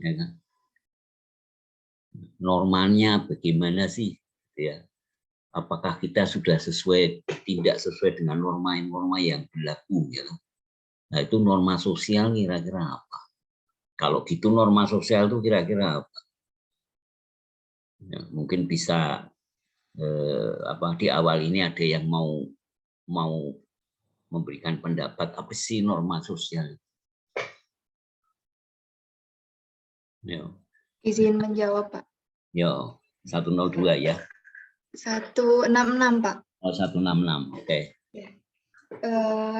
ya kan? Normanya bagaimana sih, ya? Apakah kita sudah tidak sesuai dengan norma-norma yang berlaku, ya? Nah, itu norma sosial kira-kira apa? Kalau gitu norma sosial itu kira-kira apa? Ya, mungkin bisa di awal ini ada yang mau memberikan pendapat apa sih norma sosial? Ya. Izin menjawab, Pak. Yo, 102 ya. 166, Pak. Oh, 166. Oke.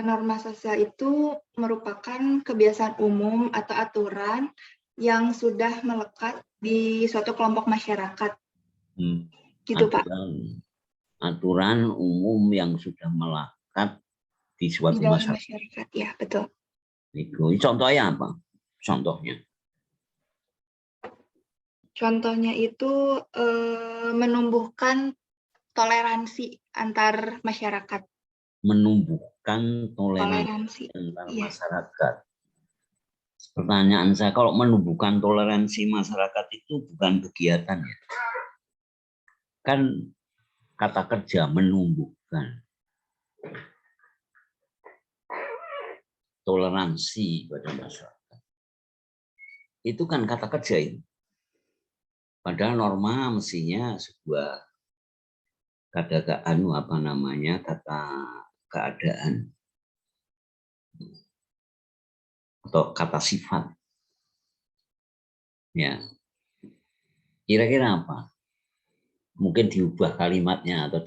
Norma sosial itu merupakan kebiasaan umum atau aturan yang sudah melekat di suatu kelompok masyarakat. Gitu, Pak. Aturan umum yang sudah melekat di suatu masyarakat. Ya, betul. Itu contohnya apa? Contohnya itu menumbuhkan toleransi antar masyarakat. Menumbuhkan toleransi antar masyarakat. Pertanyaan saya, kalau menumbuhkan toleransi masyarakat itu bukan kegiatan ya? Kan kata kerja menumbuhkan toleransi pada masyarakat. Itu kan kata kerja itu. Padahal norma mestinya sebuah kata keadaan atau kata sifat. Ya. Kira-kira apa? Mungkin diubah kalimatnya atau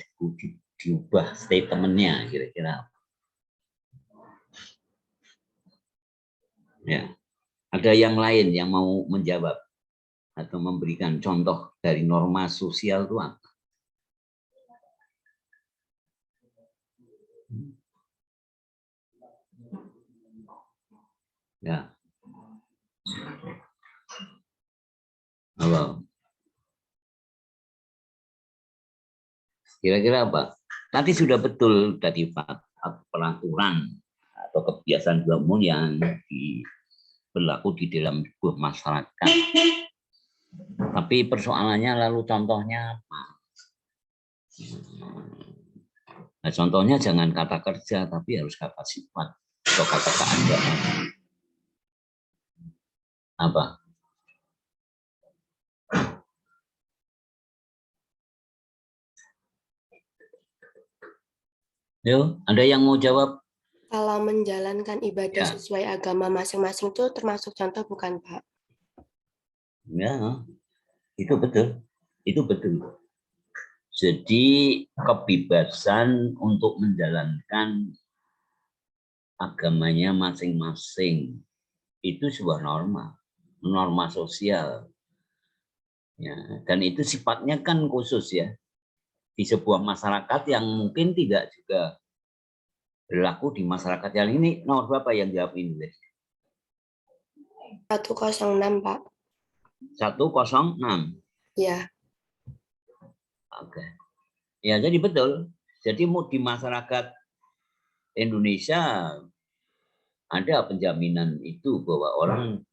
diubah statementnya, kira-kira apa? Ya. Ada yang lain yang mau menjawab atau memberikan contoh dari norma sosial itu apa? Ya. Halo. Kira-kira apa? Nanti sudah betul tadi peraturan atau kebiasaan umum yang berlaku di dalam sebuah masyarakat. Tapi persoalannya lalu contohnya apa? Nah, contohnya jangan kata kerja, tapi harus kata sifat atau kata keadaan. Apa? Yo, ada yang mau jawab? Kalau menjalankan ibadah sesuai agama masing-masing itu termasuk contoh bukan, Pak? Ya, itu betul. Itu betul. Jadi kebebasan untuk menjalankan agamanya masing-masing itu sebuah norma sosial. Ya, dan itu sifatnya kan khusus ya di sebuah masyarakat yang mungkin tidak juga berlaku di masyarakat yang ini. Nomor berapa yang jawab ini? 106, Pak. 106. Ya. Oke. Ya, jadi betul. Jadi di masyarakat Indonesia ada penjaminan itu bahwa orang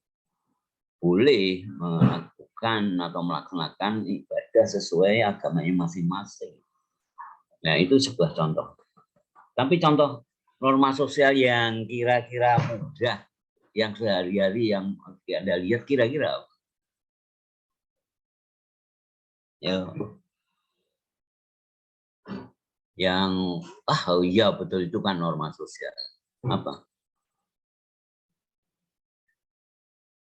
boleh melakukan atau melaksanakan ibadah sesuai agamanya masing-masing. Nah, itu sebuah contoh. Tapi contoh norma sosial yang kira-kira mudah, yang sehari-hari yang Anda lihat kira-kira apa? Ya. Yang oh iya betul itu kan norma sosial. Apa?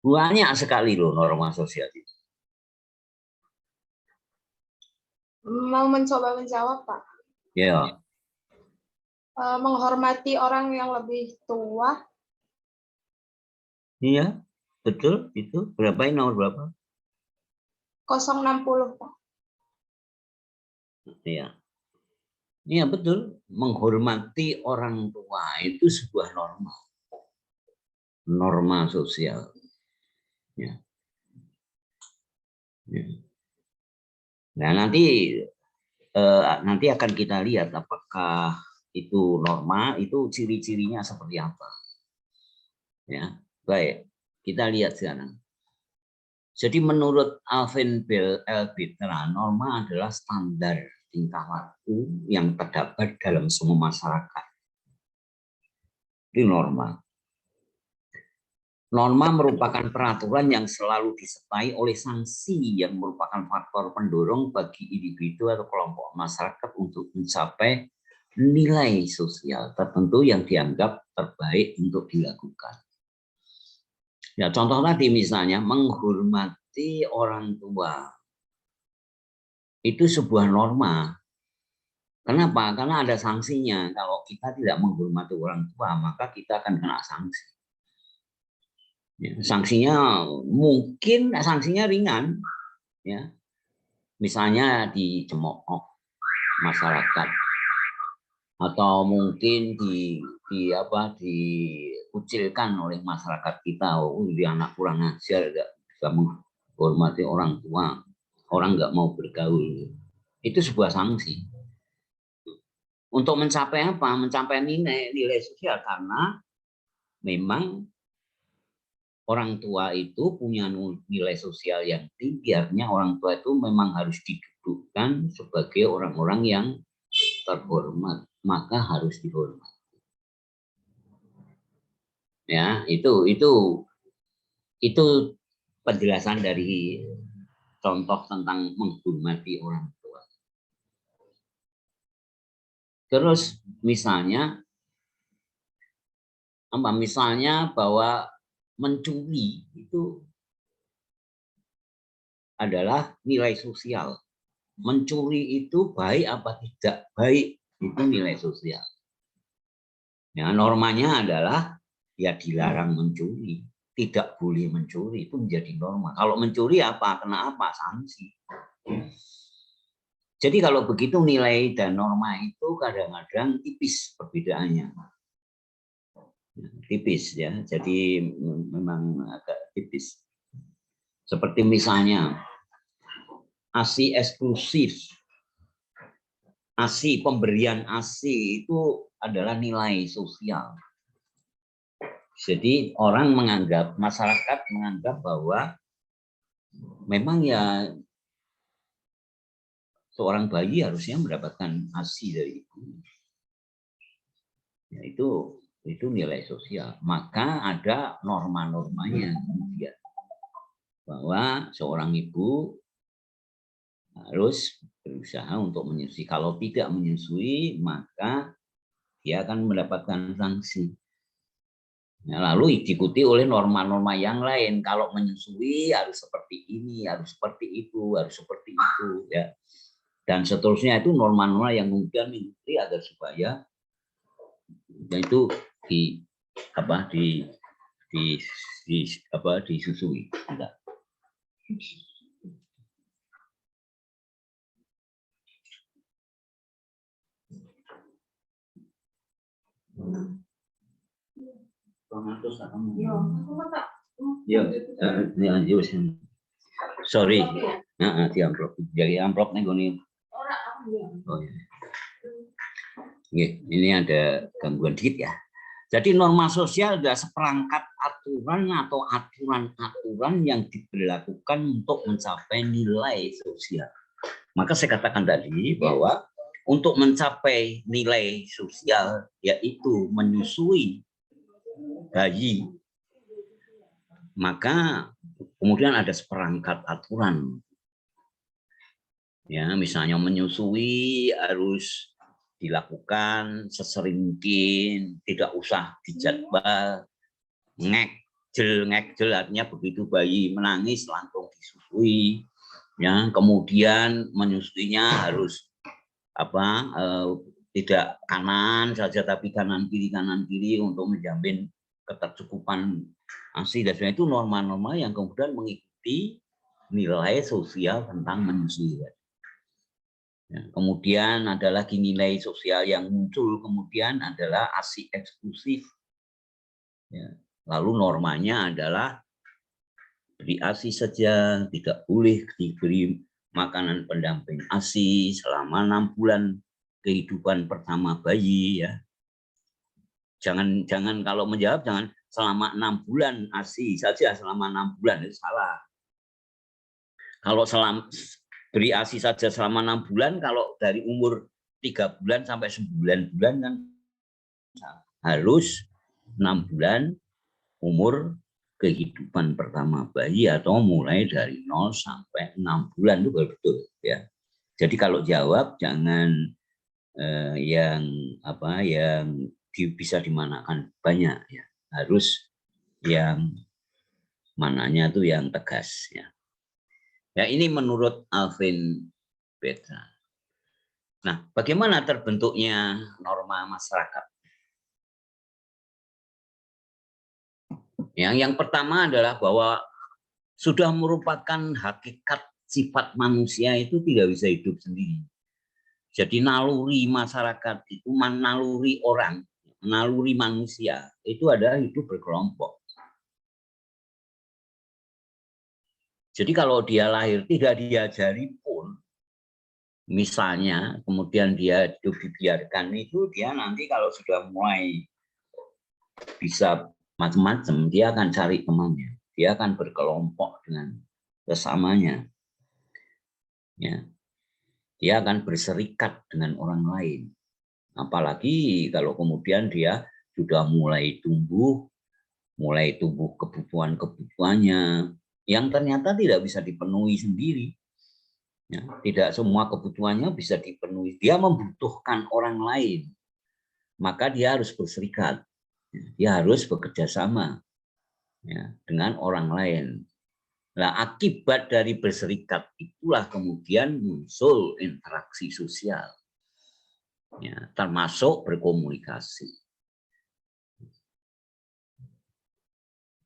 Banyak sekali loh norma sosial itu. Mau mencoba menjawab, Pak? Ya. Menghormati orang yang lebih tua. Iya, betul itu. Berapa ini nomor berapa? 060, Pak. Iya. Iya betul. Menghormati orang tua itu sebuah norma sosial. Ya. Ya. Nah nanti akan kita lihat apakah itu norma, itu ciri-cirinya seperti apa. Ya, baik. Kita lihat sekarang. Jadi menurut Alvin Elbitra, norma adalah standar tingkah laku yang terdapat dalam semua masyarakat. Itu norma. Norma merupakan peraturan yang selalu disertai oleh sanksi yang merupakan faktor pendorong bagi individu atau kelompok masyarakat untuk mencapai nilai sosial tertentu yang dianggap terbaik untuk dilakukan. Ya, contoh tadi misalnya menghormati orang tua. Itu sebuah norma. Kenapa? Karena ada sanksinya. Kalau kita tidak menghormati orang tua, maka kita akan kena sanksi. Ya, sanksinya mungkin sanksinya ringan, ya. Misalnya dicemooh masyarakat, atau mungkin dikucilkan oleh masyarakat kita. Oh, dia anak kurang ajar, tidak bisa menghormati orang tua, orang nggak mau bergaul. Itu sebuah sanksi. Untuk mencapai apa? Mencapai nilai sosial, karena memang orang tua itu punya nilai sosial yang tinggi. Artinya orang tua itu memang harus didudukkan sebagai orang-orang yang terhormat, maka harus dihormati. Ya, itu penjelasan dari contoh tentang menghormati orang tua. Terus misalnya apa? Misalnya bahwa mencuri itu adalah nilai sosial. Mencuri itu baik apa tidak baik, itu nilai sosial. Ya, normanya adalah ya dilarang mencuri, tidak boleh mencuri, itu menjadi norma. Kalau mencuri apa? Kena apa? Sanksi. Jadi kalau begitu nilai dan norma itu kadang-kadang tipis perbedaannya. Tipis ya, jadi memang agak tipis. Seperti misalnya ASI eksklusif, ASI, pemberian ASI itu adalah nilai sosial. Jadi orang menganggap, masyarakat menganggap bahwa memang ya seorang bayi harusnya mendapatkan ASI dari ibu. Ya, itu nilai sosial. Maka ada norma-normanya kemudian, bahwa seorang ibu harus berusaha untuk menyusui. Kalau tidak menyusui, maka dia akan mendapatkan sanksi. Nah, lalu diikuti oleh norma-norma yang lain. Kalau menyusui harus seperti ini, harus seperti itu, harus seperti itu, ya. Dan seterusnya itu norma-norma yang kemudian mengikuti agar supaya itu disusui. Enggak. Sorry, di amplop. Jadi amplop nih gue. Oh, ya. Ini ada gangguan dikit ya. Jadi norma sosial adalah seperangkat aturan atau aturan-aturan yang diberlakukan untuk mencapai nilai sosial. Maka saya katakan tadi bahwa untuk mencapai nilai sosial, yaitu menyusui bayi, maka kemudian ada seperangkat aturan. Ya, misalnya menyusui harus dilakukan sesering mungkin, tidak usah dijadwal, ngekjel artinya begitu bayi menangis langsung disusui. Ya, kemudian menyusuinya harus tidak kanan saja tapi kanan kiri untuk menjamin ketercukupan ASI, dan sebagainya. Itu norma-norma yang kemudian mengikuti nilai sosial tentang menyusui. Ya, kemudian ada lagi nilai sosial yang muncul kemudian adalah ASI eksklusif. Ya, lalu normanya adalah beri ASI saja, tidak boleh diberi makanan pendamping ASI selama 6 bulan kehidupan pertama bayi. Ya, jangan kalau menjawab jangan selama 6 bulan ASI saja selama 6 bulan, itu salah. Kalau beri ASI saja selama 6 bulan, kalau dari umur 3 bulan sampai 9 bulan kan harus 6 bulan umur kehidupan pertama bayi, atau mulai dari 0 sampai 6 bulan itu betul ya. Jadi kalau jawab jangan yang bisa dimanakan banyak ya, harus yang mananya tuh yang tegas ya. Ya ini menurut Alvin Petra. Nah, bagaimana terbentuknya norma masyarakat? Yang pertama adalah bahwa sudah merupakan hakikat sifat manusia itu tidak bisa hidup sendiri. Jadi naluri masyarakat itu, naluri orang, naluri manusia itu adalah hidup berkelompok. Jadi kalau dia lahir tidak diajari pun, misalnya kemudian dia hidup dibiarkan, itu dia nanti kalau sudah mulai bisa macam-macam, dia akan cari temannya, dia akan berkelompok dengan sesamanya, ya, dia akan berserikat dengan orang lain. Apalagi kalau kemudian dia sudah mulai tumbuh kebutuhan-kebutuhannya yang ternyata tidak bisa dipenuhi sendiri. Ya, tidak semua kebutuhannya bisa dipenuhi. Dia membutuhkan orang lain, maka dia harus berserikat. Dia harus bekerja sama ya, dengan orang lain. Nah, akibat dari berserikat itulah kemudian muncul interaksi sosial, ya, termasuk berkomunikasi.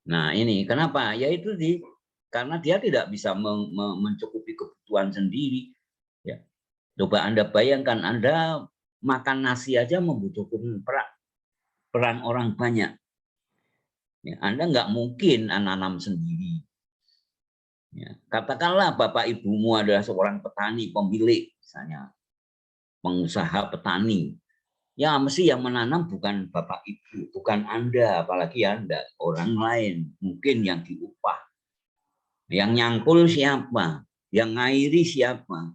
Nah, ini kenapa? Yaitu karena dia tidak bisa mencukupi kebutuhan sendiri. Ya. Coba Anda bayangkan, Anda makan nasi aja membutuhkan peran orang banyak. Ya, Anda nggak mungkin nanam sendiri. Ya, katakanlah bapak ibumu adalah seorang petani, pemilik, misalnya pengusaha petani. Ya, mesti yang menanam bukan bapak ibu, bukan Anda, apalagi Anda, orang lain, mungkin yang diupah. Yang nyangkul siapa? Yang ngairi siapa?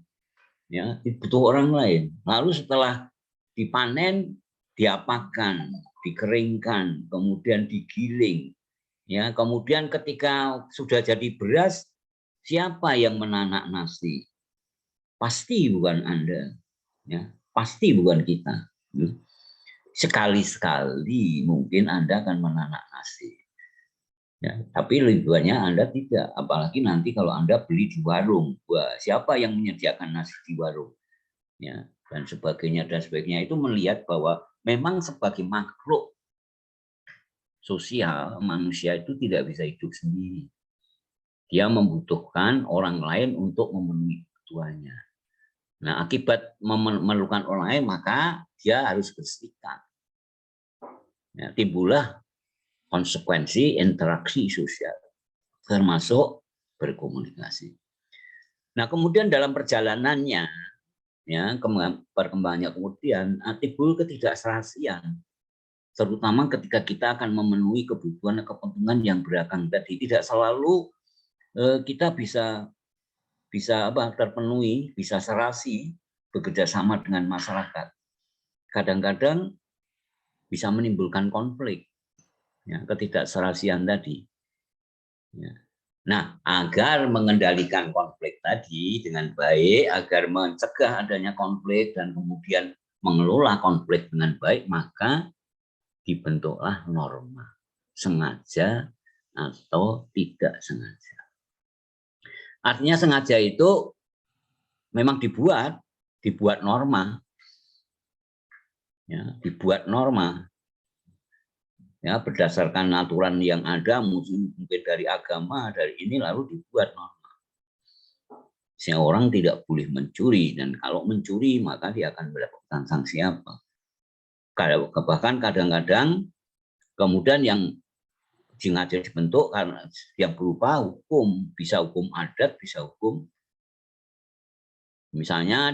Ya, butuh orang lain. Lalu setelah dipanen, diapakan, dikeringkan, kemudian digiling. Ya, kemudian ketika sudah jadi beras, siapa yang menanak nasi? Pasti bukan Anda. Ya, pasti bukan kita. Sekali-sekali mungkin Anda akan menanak nasi. Ya, tapi lebih banyak Anda tidak. Apalagi nanti kalau Anda beli di warung. Wah, siapa yang menyediakan nasi di warung? Ya, dan sebagainya dan sebagainya. Itu melihat bahwa memang sebagai makhluk sosial, manusia itu tidak bisa hidup sendiri. Dia membutuhkan orang lain untuk memenuhi kebutuhannya. Nah, akibat memerlukan orang lain, maka dia harus berserikat. Ya, timbullah konsekuensi interaksi sosial, termasuk berkomunikasi. Nah, kemudian dalam perjalanannya, ya, perkembangannya kemudian timbul ketidakserasian, terutama ketika kita akan memenuhi kebutuhan dan kepentingan yang beragam tadi. Tidak selalu kita bisa terpenuhi, bisa serasi, bekerja sama dengan masyarakat. Kadang-kadang bisa menimbulkan konflik, ya, ketidakserasian tadi. Ya. Nah, agar mengendalikan konflik tadi dengan baik, agar mencegah adanya konflik dan kemudian mengelola konflik dengan baik, maka dibentuklah norma, sengaja atau tidak sengaja. Artinya sengaja itu memang dibuat norma, ya, dibuat norma. Ya, berdasarkan aturan yang ada, mungkin dari agama, dari ini, lalu dibuat norma. Seorang tidak boleh mencuri, dan kalau mencuri maka dia akan mendapatkan sanksi apa. Bahkan kadang-kadang kemudian yang sengaja dibentuk karena yang berupa hukum, bisa hukum adat, bisa hukum misalnya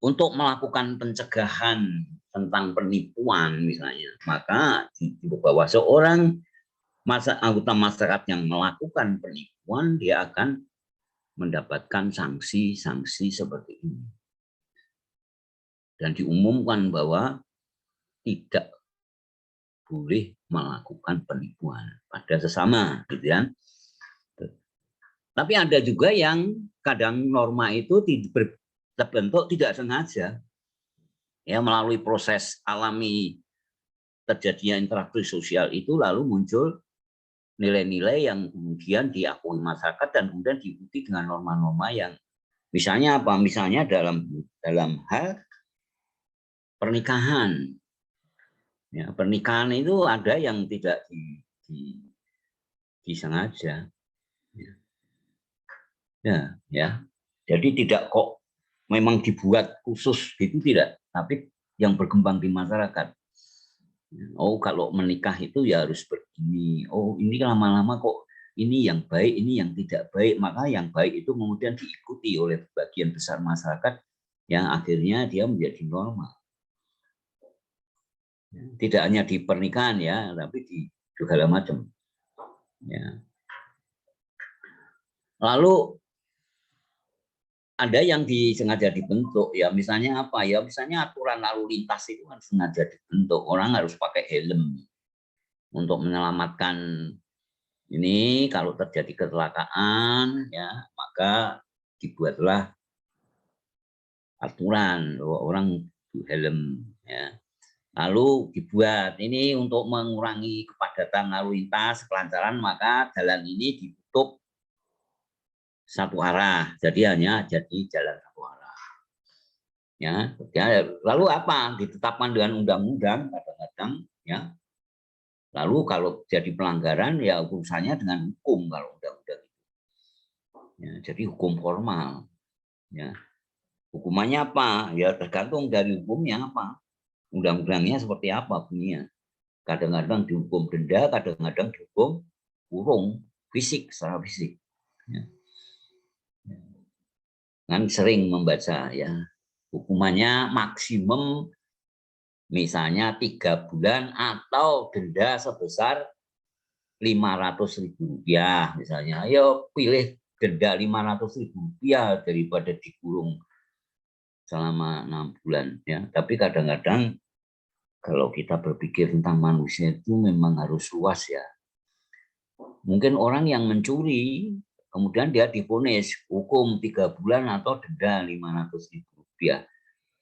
untuk melakukan pencegahan tentang penipuan misalnya, maka bahwa seorang anggota masyarakat yang melakukan penipuan, dia akan mendapatkan sanksi-sanksi seperti ini. Dan diumumkan bahwa tidak boleh melakukan penipuan pada sesama, gitu ya. Tapi ada juga yang kadang norma itu terbentuk tidak sengaja, ya, melalui proses alami terjadinya interaksi sosial itu lalu muncul nilai-nilai yang kemudian diakui masyarakat dan kemudian diikuti dengan norma-norma yang misalnya apa? Misalnya dalam hal pernikahan. Ya, pernikahan itu ada yang tidak disengaja. Ya. Jadi tidak kok memang dibuat khusus gitu, tidak, tapi yang berkembang di masyarakat. Oh, kalau menikah itu ya harus begini. Oh, ini lama-lama kok ini yang baik, ini yang tidak baik. Maka yang baik itu kemudian diikuti oleh bagian besar masyarakat yang akhirnya dia menjadi normal. Tidak hanya di pernikahan ya, tapi di segala macam. Ya. Lalu ada yang disengaja dibentuk, ya misalnya apa ya, misalnya aturan lalu lintas itu kan sengaja dibentuk, orang harus pakai helm untuk menyelamatkan ini kalau terjadi kecelakaan, ya maka dibuatlah aturan bahwa orang helm, ya. Lalu dibuat ini untuk mengurangi kepadatan lalu lintas, kelancaran, maka jalan ini ditutup satu arah, jadi hanya jadi jalan satu arah. Ya, lalu apa? Ditetapkan dengan undang-undang kadang-kadang, ya. Lalu kalau jadi pelanggaran, ya urusannya dengan hukum kalau undang-undang itu. Ya, jadi hukum formal. Ya. Hukumannya apa? Ya tergantung dari hukumnya apa. Undang-undangnya seperti apa bunyinya. Kadang-kadang dihukum denda, kadang-kadang dihukum kurung fisik, secara fisik. Ya. Kan sering membaca ya, hukumannya maksimum misalnya 3 bulan atau denda sebesar Rp500.000 misalnya. Ayo pilih denda Rp500.000 daripada dikurung selama 6 bulan ya. Tapi kadang-kadang kalau kita berpikir tentang manusia itu memang harus luas ya. Mungkin orang yang mencuri kemudian dia divonis hukum 3 bulan atau denda Rp500.000.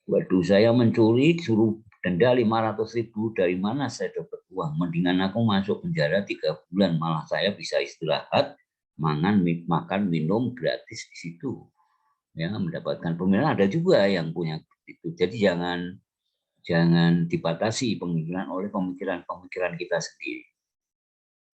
Waduh, saya mencuri suruh denda 500.000, dari mana saya dapat uang? Mendingan aku masuk penjara 3 bulan, malah saya bisa istirahat, makan, minum gratis di situ. Ya, mendapatkan pembelaan. Ada juga yang punya itu. Jadi jangan dibatasi pemikiran oleh pemikiran kita sendiri.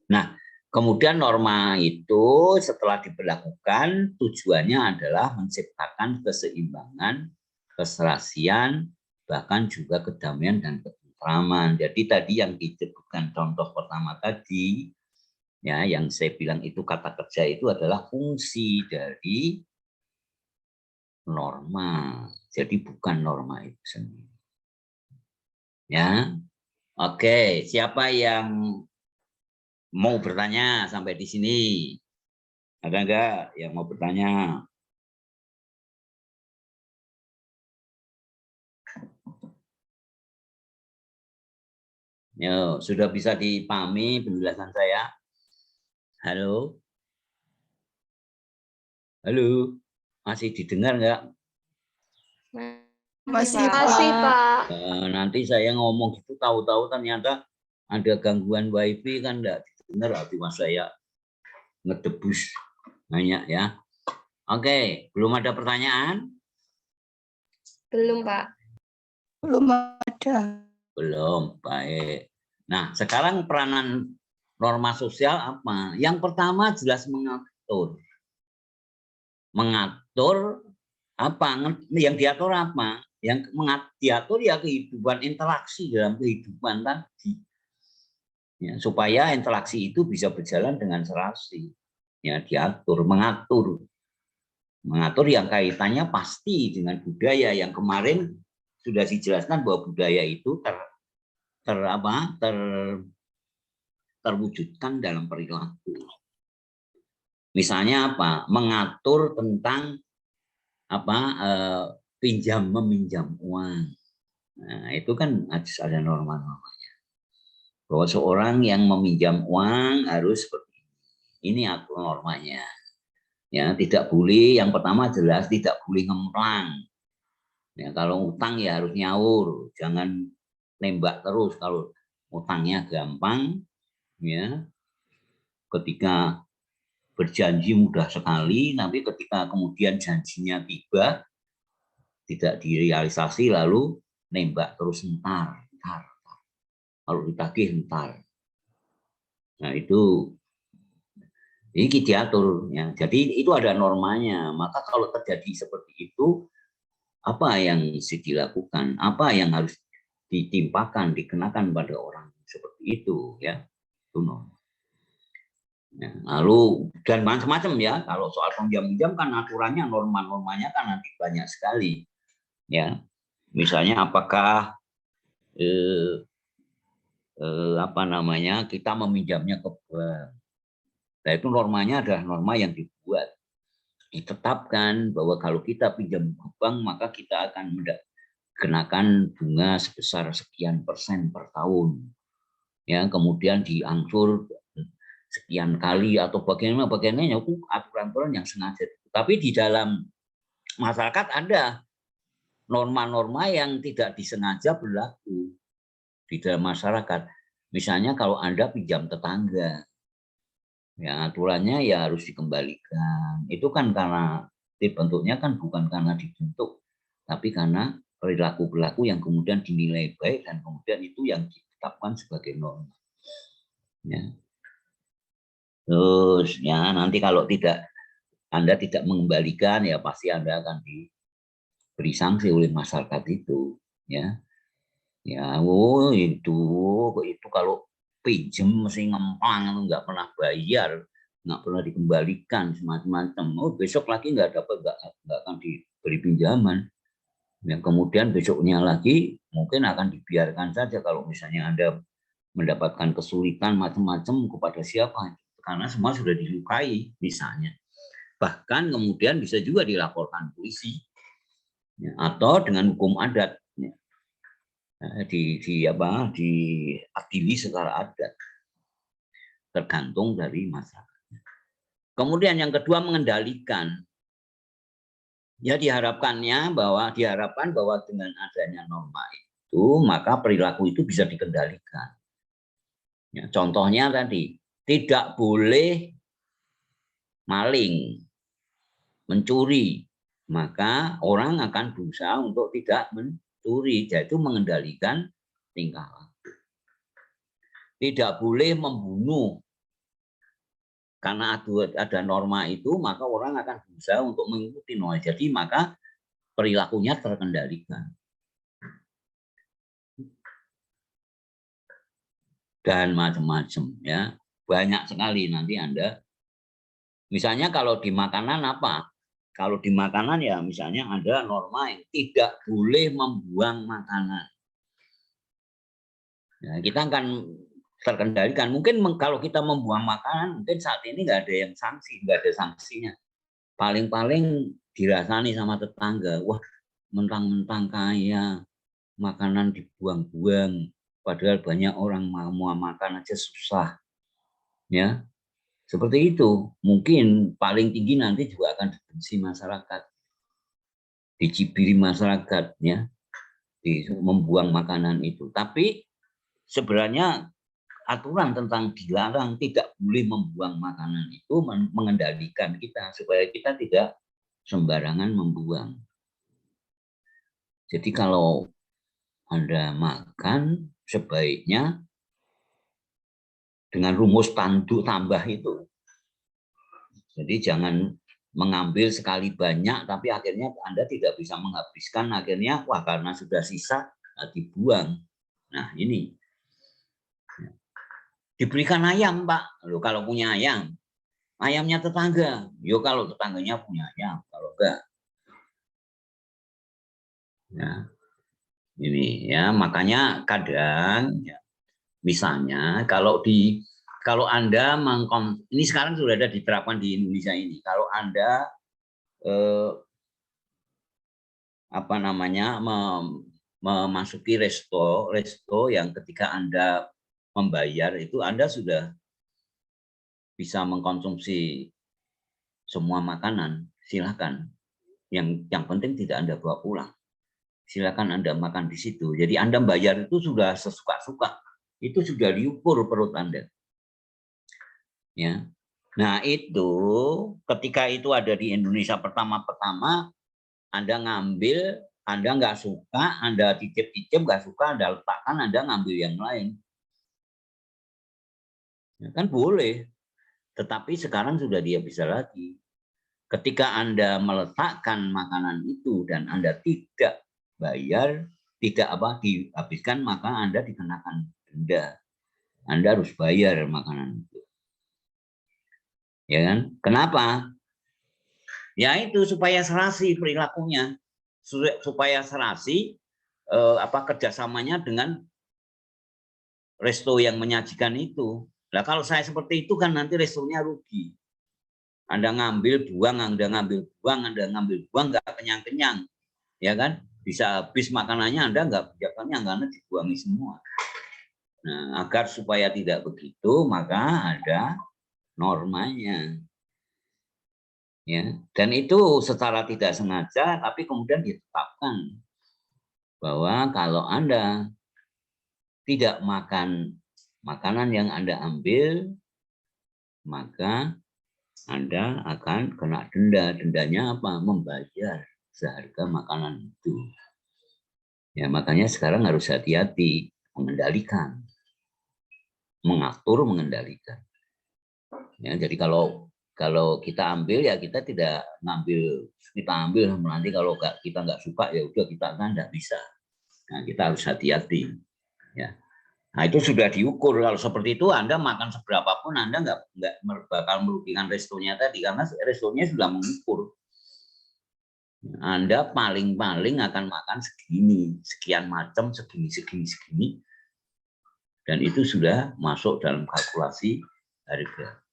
Nah, kemudian norma itu setelah diberlakukan tujuannya adalah menciptakan keseimbangan, keserasian, bahkan juga kedamaian dan ketentraman. Jadi tadi yang disebutkan contoh pertama tadi, ya yang saya bilang itu kata kerja itu adalah fungsi dari norma. Jadi bukan norma itu sendiri. Ya, oke. Siapa yang mau bertanya sampai di sini? Ada enggak yang mau bertanya? Yo, sudah bisa dipahami penjelasan saya? Halo? Halo? Masih didengar enggak? Masih, Pak. Nanti saya ngomong gitu tahu-tahu ternyata ada gangguan wifi kan enggak didengar, habis saya ngedebus banyak ya. Oke, belum ada pertanyaan? Belum, Pak. Belum ada. Belum, baik. Nah, sekarang peranan norma sosial apa? Yang pertama jelas mengatur. Mengatur apa? Yang diatur apa? Yang diatur ya kehidupan interaksi dalam kehidupan tadi. Ya, supaya interaksi itu bisa berjalan dengan serasi. Ya, diatur, mengatur. Mengatur yang kaitannya pasti dengan budaya yang kemarin sudah dijelaskan bahwa budaya itu terwujudkan dalam perilaku. Misalnya apa? Mengatur tentang apa pinjam meminjam uang. Nah, itu kan harus ada norma-normanya. Bahwa seorang yang meminjam uang harus seperti ini aturan normanya. Ya, tidak boleh, yang pertama jelas tidak boleh ngemplang. Ya, kalau utang ya harus nyaur, jangan nembak terus. Kalau utangnya gampang, ya, ketika berjanji mudah sekali, tapi ketika kemudian janjinya tiba, tidak direalisasi, lalu nembak terus entar. Kalau ditagih entar. Nah, itu ini diatur, ya. Jadi itu ada normanya. Maka kalau terjadi seperti itu, apa yang mesti dilakukan? Apa yang harus ditimpakan, dikenakan pada orang seperti itu, ya. Itu norma. Ya, lalu dan macam-macam ya. Kalau soal pinjam-pinjam kan aturannya, norma-normanya kan nanti banyak sekali, ya. Misalnya apakah apa namanya kita meminjamnya ke bank. Nah, itu normanya adalah norma yang dibuat, ditetapkan bahwa kalau kita pinjam ke bank maka kita akan kenakan bunga sebesar sekian persen per tahun. Ya, kemudian diangsur sekian kali atau bagaimana itu aturan-aturan yang sengaja. Tapi di dalam masyarakat ada norma-norma yang tidak disengaja berlaku di dalam masyarakat. Misalnya kalau Anda pinjam tetangga, ya aturannya ya harus dikembalikan. Itu kan karena bentuknya kan bukan karena dibentuk, tapi karena perilaku-perilaku yang kemudian dinilai baik dan kemudian itu yang ditetapkan sebagai norma. Ya. Terus ya nanti kalau Anda tidak mengembalikan ya pasti Anda akan diberi sanksi oleh masyarakat itu. Ya, ya, oh itu kalau pinjem mesti ngemplang, nggak pernah bayar, nggak pernah dikembalikan, semacam-macam. Oh besok lagi nggak dapat, nggak akan diberi pinjaman. Yang kemudian besoknya lagi mungkin akan dibiarkan saja kalau misalnya Anda mendapatkan kesulitan macam-macam kepada siapa, karena semua sudah dilukai misalnya. Bahkan kemudian bisa juga dilaporkan polisi ya, atau dengan hukum adat. Ya. Diadili secara adat, tergantung dari masyarakat. Kemudian yang kedua mengendalikan, ya diharapkan bahwa dengan adanya norma itu maka perilaku itu bisa dikendalikan. Ya, contohnya tadi tidak boleh maling, mencuri, maka orang akan berusaha untuk tidak mencuri, yaitu mengendalikan tingkah laku. Tidak boleh membunuh. Karena ada norma itu, maka orang akan berusaha untuk mengikuti norma. Jadi maka perilakunya terkendalikan. Dan macam-macam ya. Banyak sekali nanti Anda. Misalnya kalau di makanan apa? Kalau di makanan ya misalnya ada norma yang tidak boleh membuang makanan. Ya, kita akan terkendalikan. Mungkin kalau kita membuang makanan, mungkin saat ini nggak ada yang sanksi, nggak ada sanksinya. Paling-paling dirasani sama tetangga, wah mentang-mentang kaya, makanan dibuang-buang, padahal banyak orang mau makan aja susah. Ya, seperti itu. Mungkin paling tinggi nanti juga akan dibenci masyarakat, dicibiri masyarakat, ya, membuang makanan itu. Tapi sebenarnya aturan tentang dilarang tidak boleh membuang makanan itu mengendalikan kita supaya kita tidak sembarangan membuang. Jadi kalau Anda makan sebaiknya dengan rumus tanduk tambah itu. Jadi jangan mengambil sekali banyak tapi akhirnya Anda tidak bisa menghabiskan, akhirnya wah karena sudah sisa dibuang. Nah, ini diberikan ayam, Pak. Loh, kalau punya ayam, ayamnya tetangga. Yo kalau tetangganya punya ayam, kalau enggak. Ya. Ini ya, makanya kadang ya, misalnya kalau di kalau Anda ini sekarang sudah ada diterapkan di Indonesia ini. Kalau Anda memasuki resto yang ketika Anda membayar itu Anda sudah bisa mengkonsumsi semua makanan, silakan. Yang penting tidak Anda bawa pulang. Silakan Anda makan di situ. Jadi Anda bayar itu sudah sesuka-suka. Itu sudah diukur perut Anda. Ya. Nah, itu ketika itu ada di Indonesia pertama-pertama Anda ngambil, Anda nggak suka, Anda titip-titip nggak suka, Anda letakkan, Anda ngambil yang lain. Ya, kan boleh. Tetapi sekarang sudah dia bisa lagi. Ketika Anda meletakkan makanan itu dan Anda tidak bayar, tidak dihabiskan, maka Anda dikenakan denda. Anda harus bayar makanan itu. Ya kan? Kenapa? Ya itu supaya serasi perilakunya, supaya serasi kerjasamanya dengan resto yang menyajikan itu. Nah kalau saya seperti itu kan nanti restonya rugi. Anda ngambil buang, Anda ngambil buang, Anda ngambil buang, nggak kenyang-kenyang, ya kan? Bisa habis makanannya, Anda nggak kenyang karena dibuangi semua. Nah, agar supaya tidak begitu, maka ada normanya. Ya, dan itu secara tidak sengaja, tapi kemudian ditetapkan bahwa kalau Anda tidak makan makanan yang Anda ambil, maka Anda akan kena denda. Dendanya apa? Membayar seharga makanan itu. Ya, makanya sekarang harus hati-hati mengendalikan, mengatur, mengendalikan. Ya, jadi kalau kita ambil ya kita tidak ngambil, kita ambil nanti kalau kita nggak suka ya udah kita kan nggak bisa. Nah, kita harus hati-hati. Ya. Nah itu sudah diukur. Kalau seperti itu Anda makan seberapapun Anda nggak bakal merugikan restonya tadi karena restonya sudah mengukur. Anda paling-paling akan makan segini, sekian macam, segini. Dan itu sudah masuk dalam kalkulasi harga.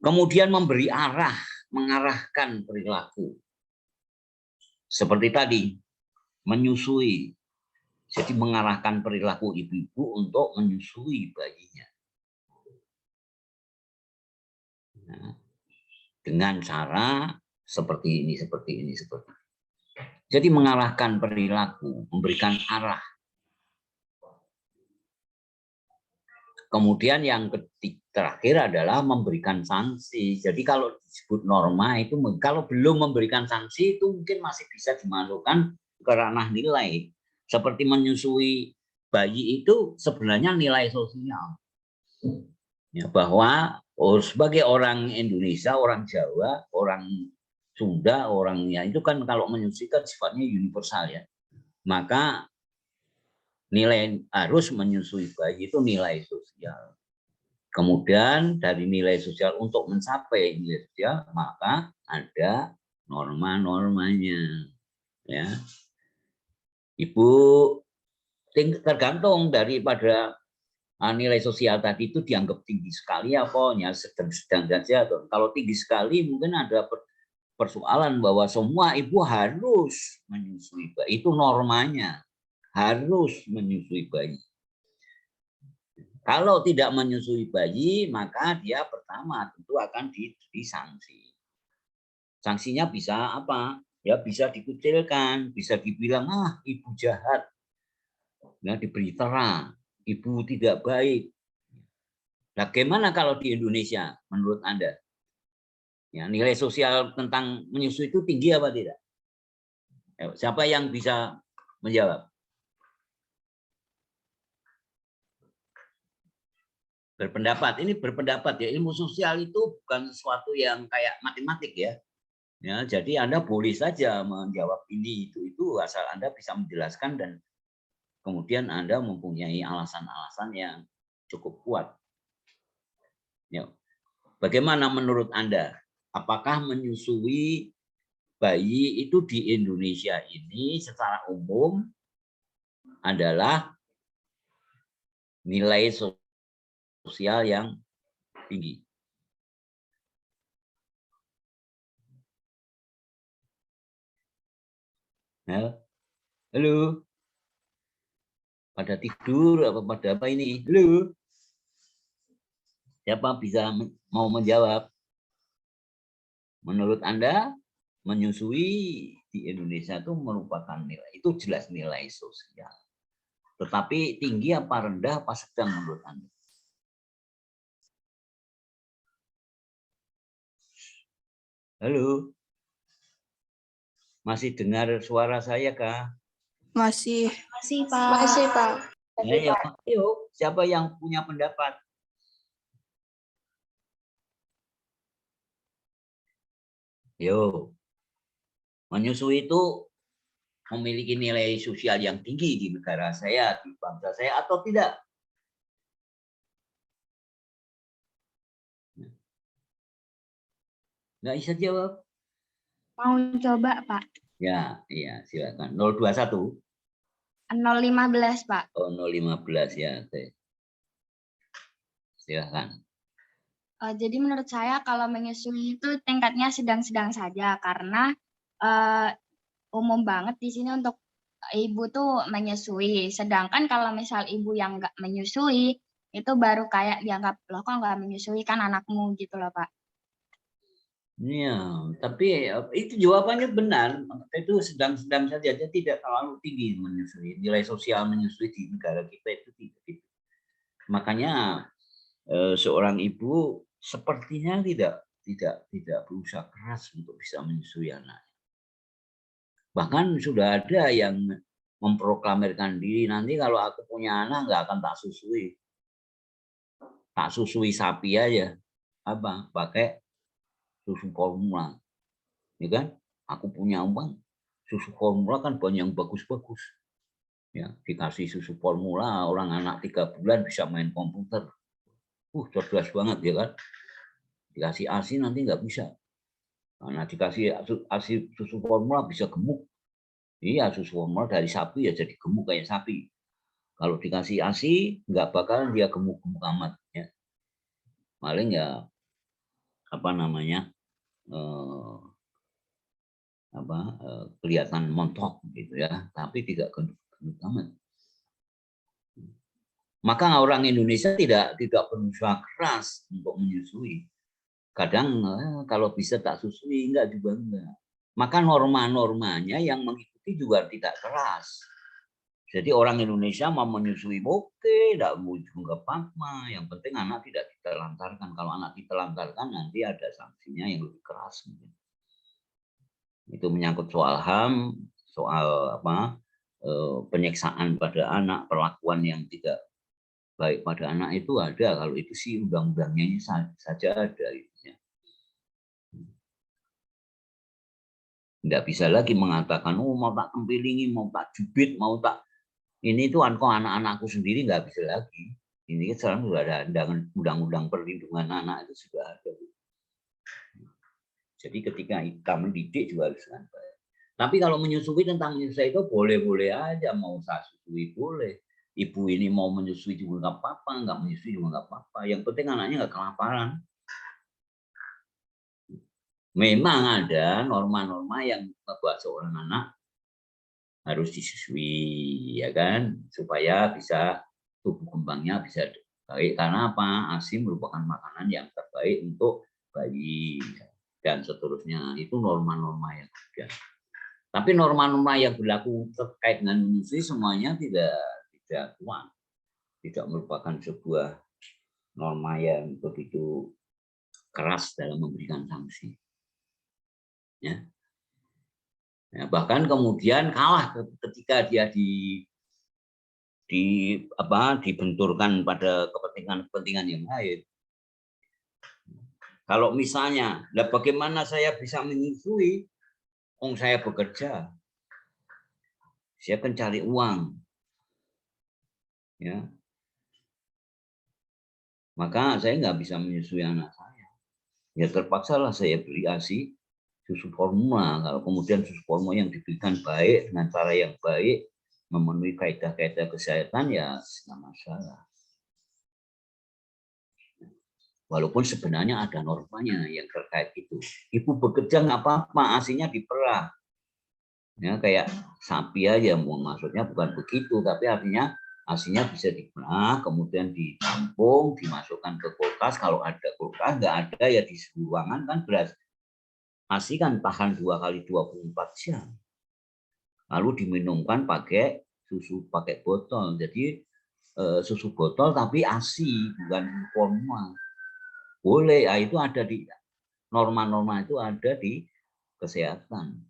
Kemudian memberi arah, mengarahkan perilaku. Seperti tadi, menyusui. Jadi mengarahkan perilaku ibu-ibu untuk menyusui bayinya. Nah, dengan cara seperti ini. Jadi mengarahkan perilaku, memberikan arah. Kemudian yang terakhir adalah memberikan sanksi. Jadi kalau disebut norma itu, kalau belum memberikan sanksi itu mungkin masih bisa dimasukkan ke ranah nilai. Seperti menyusui bayi itu sebenarnya nilai sosial. Ya, bahwa sebagai orang Indonesia, orang Jawa, orang Sunda, orangnya itu kan kalau menyusui kan sifatnya universal ya. Maka nilai harus menyusui bayi itu nilai sosial. Kemudian dari nilai sosial untuk mencapai nilai sosial maka ada norma-normanya. Ya, Ibu tergantung daripada nilai sosial tadi itu dianggap tinggi sekali apa ya sedang-sedang saja. Kalau tinggi sekali mungkin ada persoalan bahwa semua ibu harus menyusui bayi, itu normanya. Harus menyusui bayi. Kalau tidak menyusui bayi, maka dia pertama tentu akan diberi sanksi. Sanksinya bisa apa? Ya bisa dikucilkan, bisa dibilang ibu jahat, ya diberi terang, ibu tidak baik. Bagaimana kalau di Indonesia menurut Anda? Ya, nilai sosial tentang menyusui itu tinggi apa tidak? Siapa yang bisa menjawab? Berpendapat, ini berpendapat ya, ilmu sosial itu bukan sesuatu yang kayak matematik ya. Ya, jadi Anda boleh saja menjawab ini itu asal Anda bisa menjelaskan dan kemudian Anda mempunyai alasan-alasan yang cukup kuat. Ya. Bagaimana menurut Anda? Apakah menyusui bayi itu di Indonesia ini secara umum adalah nilai sosial sosial yang tinggi. Halo, pada tidur apa pada apa ini? Halo, siapa bisa mau menjawab? Menurut Anda, menyusui di Indonesia itu merupakan nilai, itu jelas nilai sosial. Tetapi tinggi apa rendah apa sedang menurut Anda? Halo, masih dengar suara saya kah? Masih. Masih, Pak. Masih, Pak. Ayo, siapa yang punya pendapat? Yo, menyusui itu memiliki nilai sosial yang tinggi di negara saya, di bangsa saya, atau tidak? Nggak bisa jawab. Mau coba, Pak? Ya, iya, silakan. 021. 015, Pak. Oh, 015 ya. Oke. Silakan. Jadi menurut saya kalau menyusui itu tingkatnya sedang-sedang saja karena umum banget di sini untuk ibu tuh menyusui. Sedangkan kalau misal ibu yang nggak menyusui itu baru kayak dianggap loh kok nggak menyusui kan anakmu gitu loh, Pak. Iya, tapi itu jawabannya benar. Itu sedang-sedang saja, tidak terlalu tinggi menyusui. Nilai sosial menyusui di negara kita itu tidak. Makanya seorang ibu sepertinya tidak berusaha keras untuk bisa menyusui anak. Bahkan sudah ada yang memproklamirkan diri, nanti kalau aku punya anak nggak akan tak susui sapi aja, apa pakai susu formula, ya kan? Aku punya uang, susu formula kan banyak yang bagus-bagus, ya dikasih susu formula orang anak 3 bulan bisa main komputer, cerdas banget ya kan? Dikasih ASI nanti nggak bisa, karena dikasih ASI susu formula bisa gemuk. Iya, susu formula dari sapi ya jadi gemuk kayak sapi. Kalau dikasih ASI nggak bakalan dia gemuk-gemuk amat ya. Paling ya apa namanya kelihatan montok gitu ya, tapi tidak gendut amat. Maka orang Indonesia tidak berusaha keras untuk menyusui. Kadang kalau bisa tak susui enggak juga enggak. Maka norma-normanya yang mengikuti juga tidak keras. Jadi orang Indonesia mau menyusui oke, tidak mau juga apa-apa. Yang penting anak tidak ditelantarkan. Kalau anak ditelantarkan nanti ada sanksinya yang lebih keras. Itu menyangkut soal HAM, soal penyiksaan pada anak, perlakuan yang tidak baik pada anak itu ada. Kalau itu sih undang-undangnya ini saja ada. Tidak bisa lagi mengatakan, oh mau tak tempilingi, mau tak jubit, mau tak ini itu anak-anakku sendiri nggak bisa lagi. Ini sekarang sudah ada undang-undang perlindungan anak itu sudah ada. Jadi ketika kita mendidik juga harus dengan baik. Tapi kalau menyusui tentang menyusui itu boleh-boleh aja, mau saya susui boleh. Ibu ini mau menyusui juga nggak apa-apa, nggak menyusui juga nggak apa-apa. Yang penting anaknya nggak kelaparan. Memang ada norma-norma yang membuat seorang anak harus disusui, ya kan, supaya bisa tubuh kembangnya bisa baik. Karena apa? ASI merupakan makanan yang terbaik untuk bayi dan seterusnya. Itu norma-norma yang ada. Tapi norma-norma yang berlaku terkait dengan menyusui semuanya tidak kuat, tidak merupakan sebuah norma yang begitu keras dalam memberikan sanksi. Ya. Ya, bahkan kemudian kalah ketika dia dibenturkan pada kepentingan yang lain. Kalau misalnya, bagaimana saya bisa menyusui? Saya bekerja, saya kan cari uang, ya. Maka saya nggak bisa menyusui anak saya. Ya terpaksalah saya beli ASI susu formula. Kalau kemudian susu formula yang diberikan baik dengan cara yang baik, memenuhi kaidah-kaidah kesehatan, ya tidak masalah. Walaupun sebenarnya ada normanya yang terkait itu. Ibu bekerja nggak apa-apa, ASI-nya diperah. Ya, kayak sapi aja, maksudnya bukan begitu, tapi artinya ASI-nya bisa diperah, kemudian ditampung, dimasukkan ke kulkas. Kalau ada kulkas, nggak ada ya di ruangan kan beras. ASI kan tahan 2 kali 24 jam. Lalu diminumkan pakai susu, pakai botol. Jadi susu botol tapi ASI, bukan formula. Boleh, ya, itu ada di norma-norma, itu ada di kesehatan.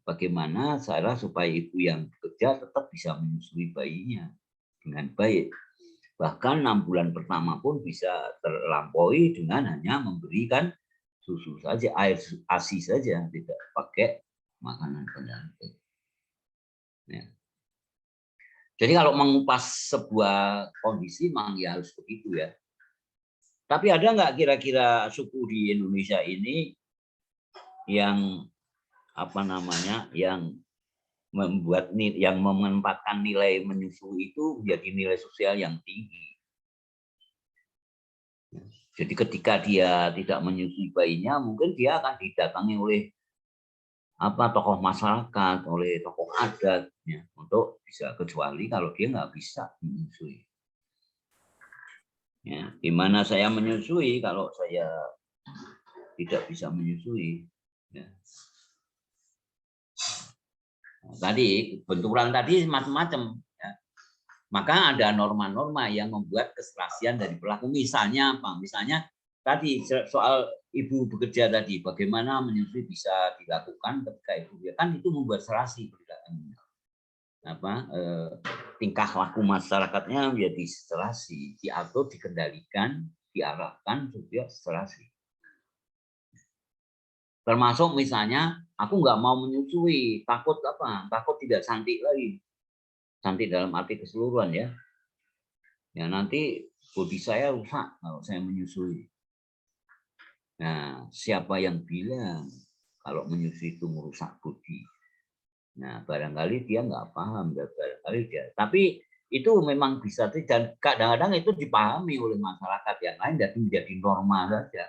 Bagaimana cara supaya ibu yang bekerja tetap bisa menyusui bayinya dengan baik. Bahkan 6 bulan pertama pun bisa terlampaui dengan hanya memberikan susu saja, air ASI saja, tidak pakai makanan pengganti. Ya. Jadi kalau mengupas sebuah kondisi memang ya harus begitu ya. Tapi ada nggak kira-kira suku di Indonesia ini yang apa namanya, yang membuat yang menempatkan nilai menyusui itu menjadi nilai sosial yang tinggi. Jadi ketika dia tidak menyusui bayinya, mungkin dia akan didatangi oleh tokoh masyarakat, oleh tokoh adat ya, untuk bisa, kecuali kalau dia nggak bisa menyusui. Ya, gimana saya menyusui kalau saya tidak bisa menyusui? Ya. Tadi benturan tadi macam-macam. Ya. Maka ada norma-norma yang membuat keserasian dari pelaku. Misalnya apa? Misalnya tadi soal ibu bekerja tadi, bagaimana menyusui bisa dilakukan ketika ibu ya, kan itu membuat serasi perilakunya. Tingkah laku masyarakatnya menjadi serasi, diatur, dikendalikan, diarahkan supaya serasi. Termasuk misalnya aku nggak mau menyusui, takut apa? Takut tidak cantik lagi. Cantik dalam arti keseluruhan ya. Ya nanti bodi saya rusak kalau saya menyusui. Nah, siapa yang bilang kalau menyusui itu merusak bodi? Nah, barangkali dia nggak paham, barangkali dia. Tapi itu memang bisa, dan kadang-kadang itu dipahami oleh masyarakat yang lain dan menjadi norma saja.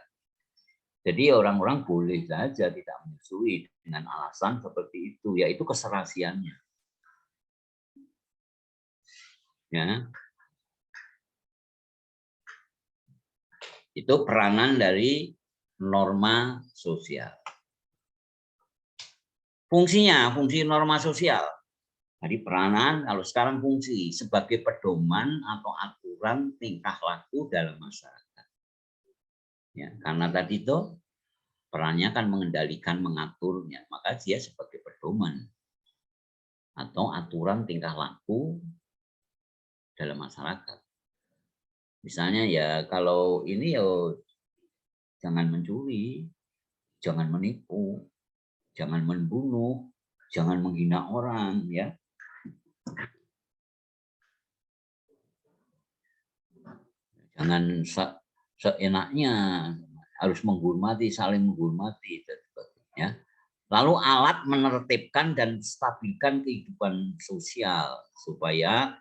Jadi orang-orang boleh saja tidak menyusui dengan alasan seperti itu, yaitu keserasiannya. Ya. Itu peranan dari norma sosial. Fungsinya, fungsi norma sosial. Jadi peranan, kalau sekarang fungsi sebagai pedoman atau aturan tingkah laku dalam masyarakat. Ya, karena tadi itu perannya kan mengendalikan, mengaturnya, maka dia sebagai pedoman atau aturan tingkah laku dalam masyarakat. Misalnya ya kalau ini ya jangan mencuri, jangan menipu, jangan membunuh, jangan menghina orang, ya. Jangan seenaknya, harus menghormati, saling menghormati, dan sebagainya. Lalu alat menertibkan dan stabilkan kehidupan sosial supaya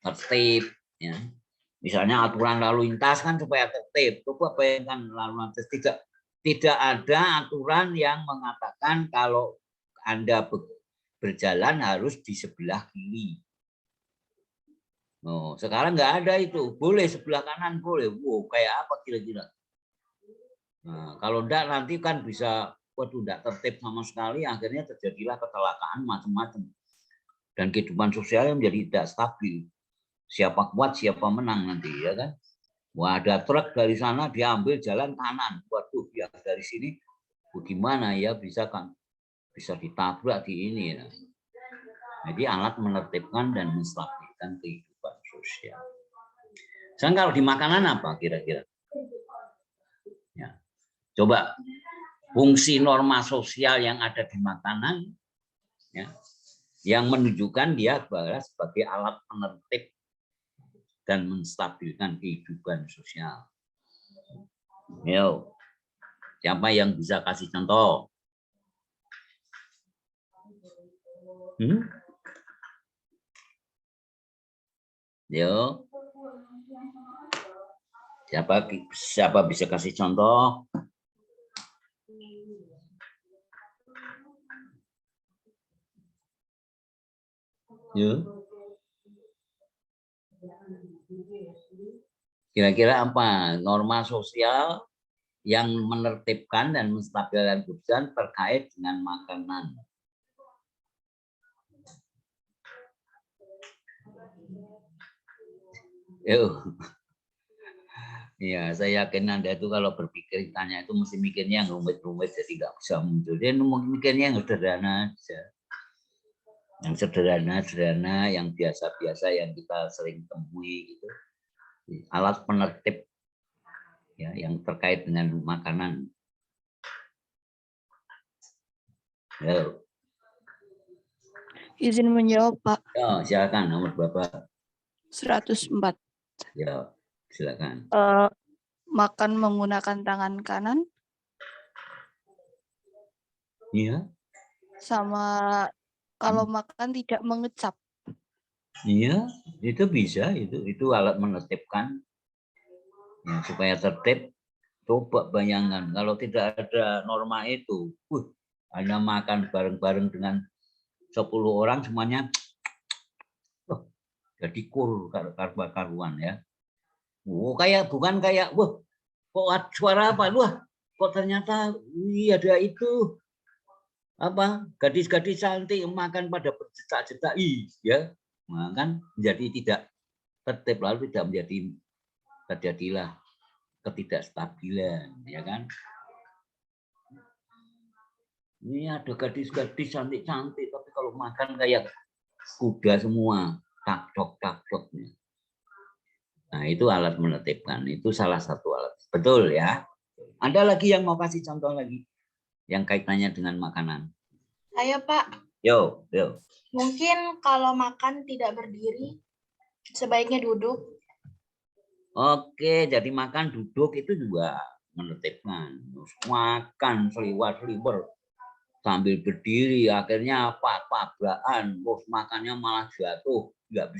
tertib, ya. Misalnya aturan lalu lintas kan supaya tertib. Coba bayangkan lalu lintas, tidak ada aturan yang mengatakan kalau Anda berjalan harus di sebelah kiri. Oh, sekarang nggak ada itu. Boleh sebelah kanan, boleh. Wow, kayak apa kira-kira? Nah, kalau enggak nanti kan bisa, waduh, enggak tertib sama sekali, akhirnya terjadilah kecelakaan macam-macam. Dan kehidupan sosialnya menjadi tidak stabil. Siapa kuat, siapa menang nanti, ya kan? Wah, ada truk dari sana, dia ambil jalan kanan. Waduh, ya dari sini bagaimana ya bisa kan? Bisa ditabrak di ini. Ya. Jadi alat menertibkan dan menstabilkan kehidupan sosial. Sekarang kalau di makanan apa kira-kira? Ya. Coba fungsi norma sosial yang ada di makanan, ya, yang menunjukkan dia sebagai alat penertib dan menstabilkan kehidupan sosial. Yo, siapa yang bisa kasih contoh? Yo, Siapa bisa kasih contoh? Yuk. Kira-kira apa norma sosial yang menertibkan dan menstabilkan kebijakan terkait dengan makanan? Yuk. Ya, saya yakin Anda itu kalau berpikir tanya itu mesti mikirnya yang rumit-rumit jadi nggak bisa muncul. Dia mikirnya yang sederhana aja. Yang sederhana, yang biasa-biasa yang kita sering temui gitu. Alat penertib ya yang terkait dengan makanan. Ya. Izin menjawab, Pak. Oh, silakan nomor berapa? 104. Ya, silakan. Makan menggunakan tangan kanan. Iya. Sama kalau makan tidak mengecap. Iya, itu bisa, itu alat menertibkan ya, supaya tertib. Coba bayangkan kalau tidak ada norma itu, Anda makan bareng-bareng dengan 10 orang semuanya jadi karuan ya. Bukan kayak kok suara apa? Kok ternyata ada itu apa gadis-gadis cantik makan pada bercetak-cetak ya. Kan menjadi tidak tertib lalu tidak terjadilah ketidakstabilan ya kan. Ini ada gadis-gadis cantik-cantik tapi kalau makan kayak kuda semua takdok. Nah itu alat menertibkan, itu salah satu alat, betul ya. Ada lagi yang mau kasih contoh lagi yang kaitannya dengan makanan? Ayo Pak. Yo. Mungkin kalau makan tidak berdiri sebaiknya duduk. Oke, jadi makan duduk itu juga menertibkan. Makan seliwar-seliwer sambil berdiri, akhirnya tabrakan, terus makannya malah jatuh, nggak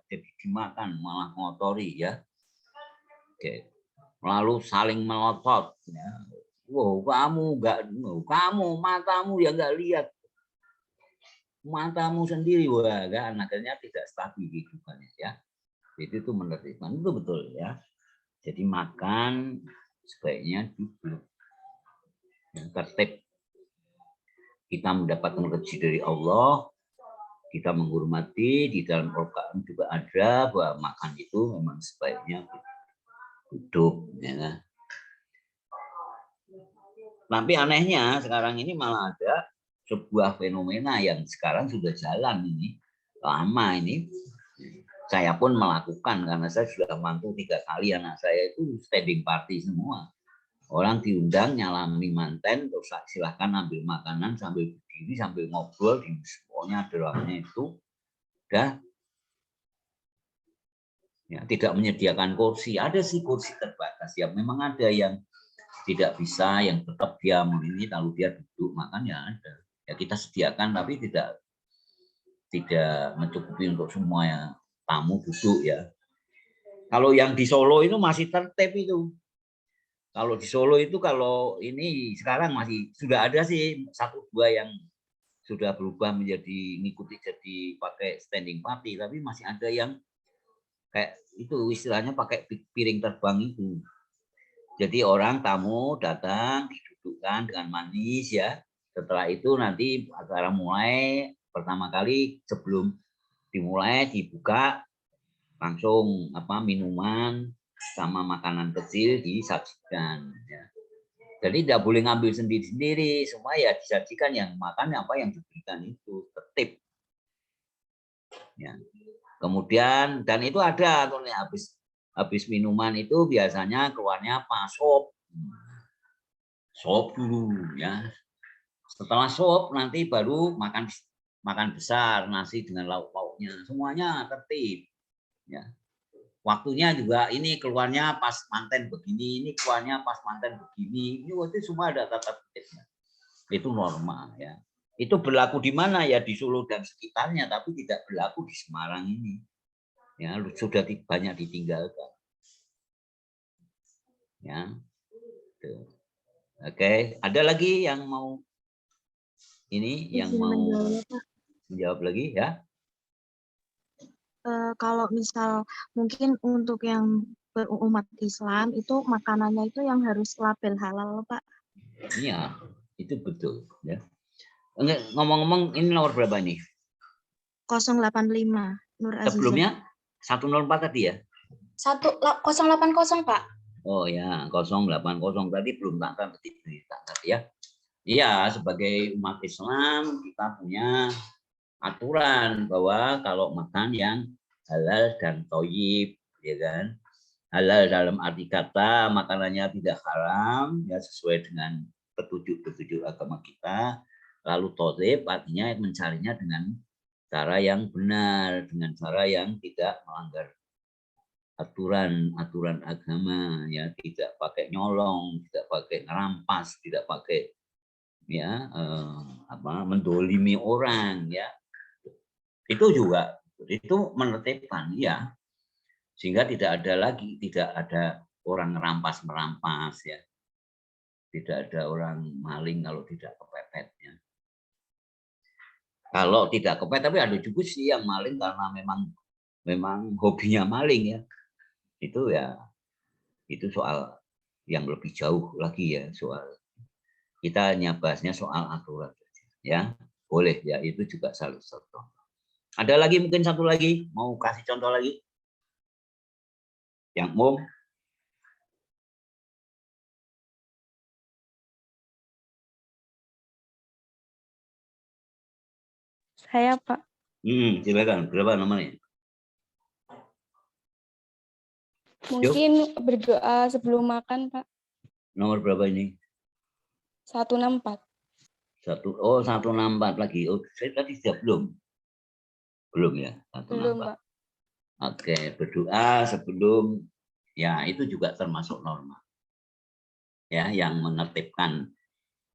jadi dimakan, malah ngotori ya. Oke, lalu saling melotot. Ya. Kamu matamu ya nggak lihat, matamu sendiri kan akhirnya tidak stabil kehidupannya ya. Jadi itu menertibkan, itu betul ya. Jadi makan sebaiknya duduk. Yang tertib. Kita mendapatkan rezeki dari Allah, kita menghormati, di dalam Al-Quran juga ada bahwa makan itu memang sebaiknya duduk. Ya. Tapi anehnya sekarang ini malah ada sebuah fenomena yang sekarang sudah jalan ini, lama ini. Saya pun melakukan karena saya sudah mantu 3 kali anak saya itu standing party semua. Orang diundang nyalami manten, terus silahkan ambil makanan sambil berdiri, sambil ngobrol, di semuanya adalah itu. Udah. Ya, tidak menyediakan kursi. Ada sih kursi terbatas. Ya, memang ada yang tidak bisa, yang tetap diam ini, lalu dia duduk makan ya ada. Ya kita sediakan, tapi tidak mencukupi untuk semua ya, tamu duduk ya. Kalau yang di Solo itu masih tertib itu. Kalau di Solo itu kalau ini sekarang masih sudah ada sih 1-2 yang sudah berubah menjadi ngikuti jadi pakai standing party, tapi masih ada yang kayak itu istilahnya pakai piring terbang itu. Jadi orang tamu datang didudukkan dengan manis ya. Setelah itu nanti acara mulai pertama kali sebelum dimulai dibuka langsung minuman sama makanan kecil disajikan ya. Jadi tidak boleh ngambil sendiri-sendiri, semua ya disajikan yang makan apa yang diberikan itu tertib. Ya. Kemudian dan itu ada habis minuman itu biasanya keluarnya sop dulu ya. Setelah sop nanti baru makan besar, nasi dengan lauk-lauknya, semuanya tertib. Ya. Waktunya juga ini keluarnya pas manten begini, ini keluarnya pas manten begini. Ini waktu semua ada tata tertibnya. Itu normal ya. Itu berlaku di mana ya di Solo dan sekitarnya, tapi tidak berlaku di Semarang ini. Ya, sudah banyak ditinggalkan. Ya. Tuh. Oke, ada lagi yang mau yang mau menjawab lagi ya? Kalau misal mungkin untuk yang berumat Islam itu makanannya itu yang harus label halal, Pak. Iya, itu betul ya. Ngomong-ngomong, ini nomor berapa nih? 085 Nur Aziza. Sebelumnya 104 tadi ya? 1080, Pak. Oh ya, 080 tadi belum tak tadi ya. Iya, sebagai umat Islam kita punya aturan bahwa kalau makan yang halal dan thayyib, ya kan? Halal dalam arti kata makanannya tidak haram, ya sesuai dengan petunjuk agama kita. Lalu thayyib artinya mencarinya dengan cara yang benar, dengan cara yang tidak melanggar aturan agama, ya tidak pakai nyolong, tidak pakai ngerampas, tidak pakai ya mendolimi orang, ya itu juga itu menertibkan ya, sehingga tidak ada orang merampas ya, tidak ada orang maling kalau tidak kepepet ya. Kalau tidak kepepet, tapi ada juga sih yang maling karena memang hobinya maling ya, itu soal yang lebih jauh lagi ya, soal kita hanya bahasnya soal aturan ya, boleh ya, itu juga salah satu contoh. Ada lagi mungkin satu lagi mau kasih contoh lagi yang umum. Saya, Pak. Silakan, berapa nomornya? Mungkin berdoa sebelum makan, Pak. Nomor berapa ini? 164. 164 lagi. Oh, saya tadi sudah belum ya? 164. Belum, Pak. Oke, berdoa sebelum, ya itu juga termasuk norma. Ya, yang menertibkan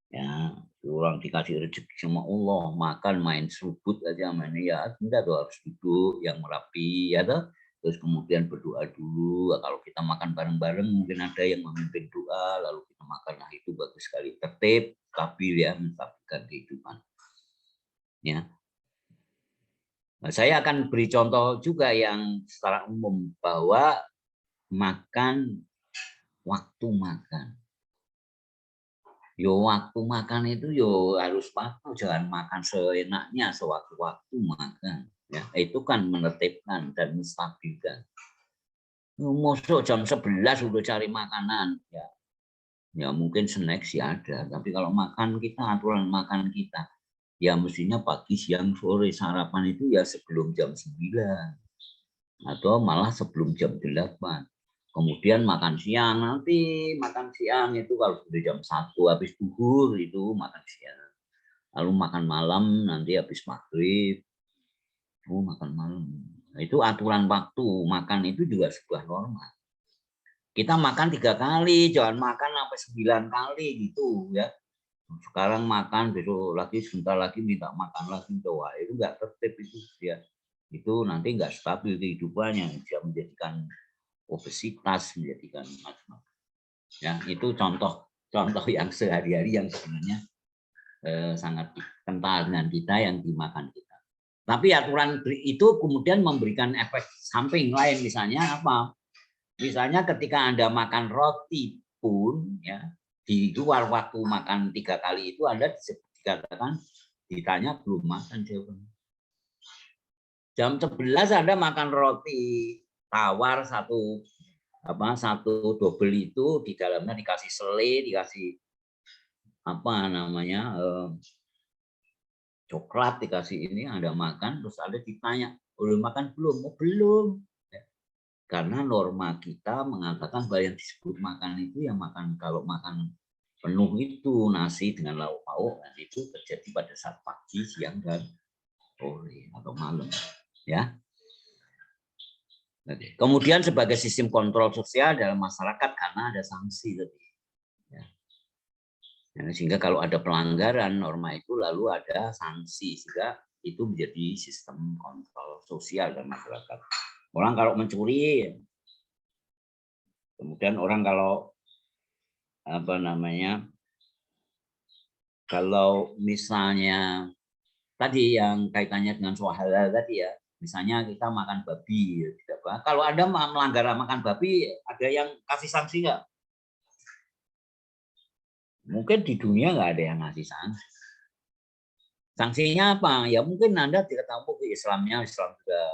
ya, orang dikasih rezeki sama Allah, makan main seruput aja mainnya ya, enggak tuh, harus duduk yang merapi ya toh. Terus kemudian berdoa dulu. Kalau kita makan bareng-bareng mungkin ada yang memimpin doa, lalu kita makan. Nah, itu bagus sekali, tertib, stabil ya, menstabilkan kehidupan. Ya. Nah, saya akan beri contoh juga yang secara umum bahwa makan, waktu makan. Waktu makan itu harus waktu, jangan makan seenaknya sewaktu-waktu makan. Ya, itu kan menertibkan dan menstabilkan. Masuk jam 11 udah cari makanan, ya mungkin snack sih ada, tapi kalau makan kita, aturan makan kita, ya mestinya pagi, siang, sore, sarapan itu ya sebelum jam 9 atau malah sebelum jam 8. Kemudian makan siang, nanti makan siang itu kalau sudah jam 1 habis zuhur itu makan siang. Lalu makan malam nanti habis maghrib. Makan malam. Nah, itu aturan waktu makan itu juga sebuah norma. Kita makan 3 kali, jangan makan sampai 9 kali gitu ya. Sekarang makan, besok lagi, sebentar lagi minta makan lagi, coba itu enggak tertib itu ya. Itu nanti enggak stabil kehidupannya, bisa menjadikan obesitas, menjadikan macam-macam. Ya, itu contoh yang sehari-hari yang sebenarnya sangat kental dengan kita yang dimakan kita. Tapi aturan itu kemudian memberikan efek samping lain, misalnya apa? Misalnya ketika Anda makan roti pun ya, di luar waktu makan 3 kali itu Anda dikatakan, ditanya belum makan jawabannya. Jam 11 Anda makan roti tawar satu double itu, di dalamnya dikasih selai, dikasih coklat, dikasih ini, Anda makan, terus Anda ditanya, udah makan belum? Oh, belum. Karena norma kita mengatakan bahwa yang disebut makan itu ya makan, kalau makan penuh itu nasi dengan lauk pauk, dan itu terjadi pada saat pagi, siang, dan sore atau malam. Ya. Kemudian sebagai sistem kontrol sosial dalam masyarakat karena ada sanksi tadi. Ya. Sehingga kalau ada pelanggaran norma itu lalu ada sanksi, sehingga itu menjadi sistem kontrol sosial dalam masyarakat. Orang kalau mencuri, kemudian orang kalau apa namanya, kalau misalnya tadi yang kaitannya dengan soal halal tadi ya, misalnya kita makan babi, tidak apa. Kalau Anda melanggar makan babi, ada yang kasih sanksi nggak? Mungkin di dunia nggak ada yang ngasih sanksi. Sanksinya apa? Ya mungkin Anda tidak tahu Islamnya, Islam sudah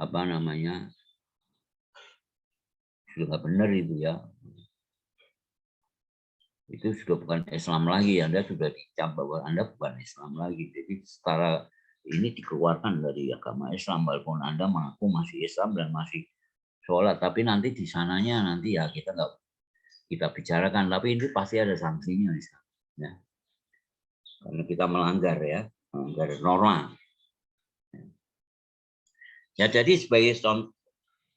apa namanya, sudah nggak benar itu ya. Itu sudah bukan Islam lagi, Anda sudah dicap bahwa Anda bukan Islam lagi. Jadi secara ini dikeluarkan dari agama Islam, walaupun Anda mengaku masih Islam dan masih sholat, tapi nanti di sananya nanti ya kita nggak kita bicarakan, tapi ini pasti ada sanksinya ya. Karena kita melanggar ya, melanggar norma. Ya jadi sebagai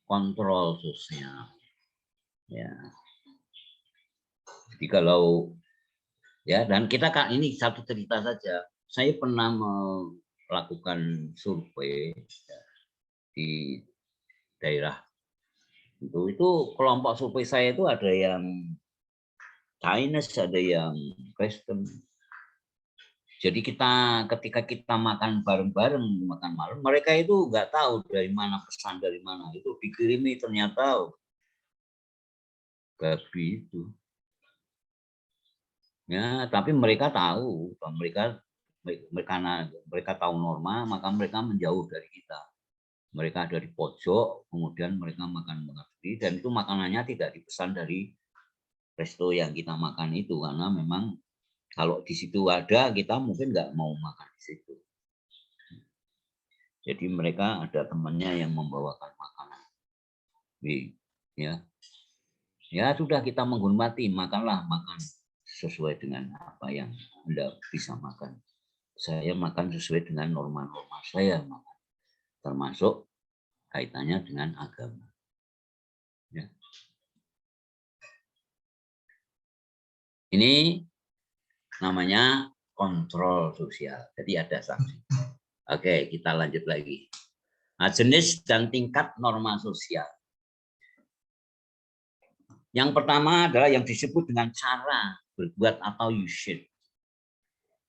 kontrol sosial ya. Jadi kalau ya, dan kita kan ini satu cerita saja. Saya pernah melakukan survei di daerah itu kelompok survei saya itu ada yang Chinese, ada yang Kristen. Jadi ketika kita makan bareng-bareng makan malam, mereka itu nggak tahu dari mana pesan dari mana itu dikirimi ternyata babi itu. Ya, tapi mereka tahu, karena mereka tahu norma, maka mereka menjauh dari kita. Mereka ada di pojok, kemudian mereka makan sendiri, dan itu makanannya tidak dipesan dari resto yang kita makan itu, karena memang kalau di situ ada, kita mungkin nggak mau makan di situ. Jadi mereka ada temannya yang membawakan makanan. Ya sudah, kita menghormati, makanlah makan sesuai dengan apa yang Anda bisa makan. Saya makan sesuai dengan norma-norma saya makan, termasuk kaitannya dengan agama. Ya. Ini namanya kontrol sosial. Jadi ada sanksi. Oke, kita lanjut lagi. Nah, jenis dan tingkat norma sosial. Yang pertama adalah yang disebut dengan cara berbuat atau usage.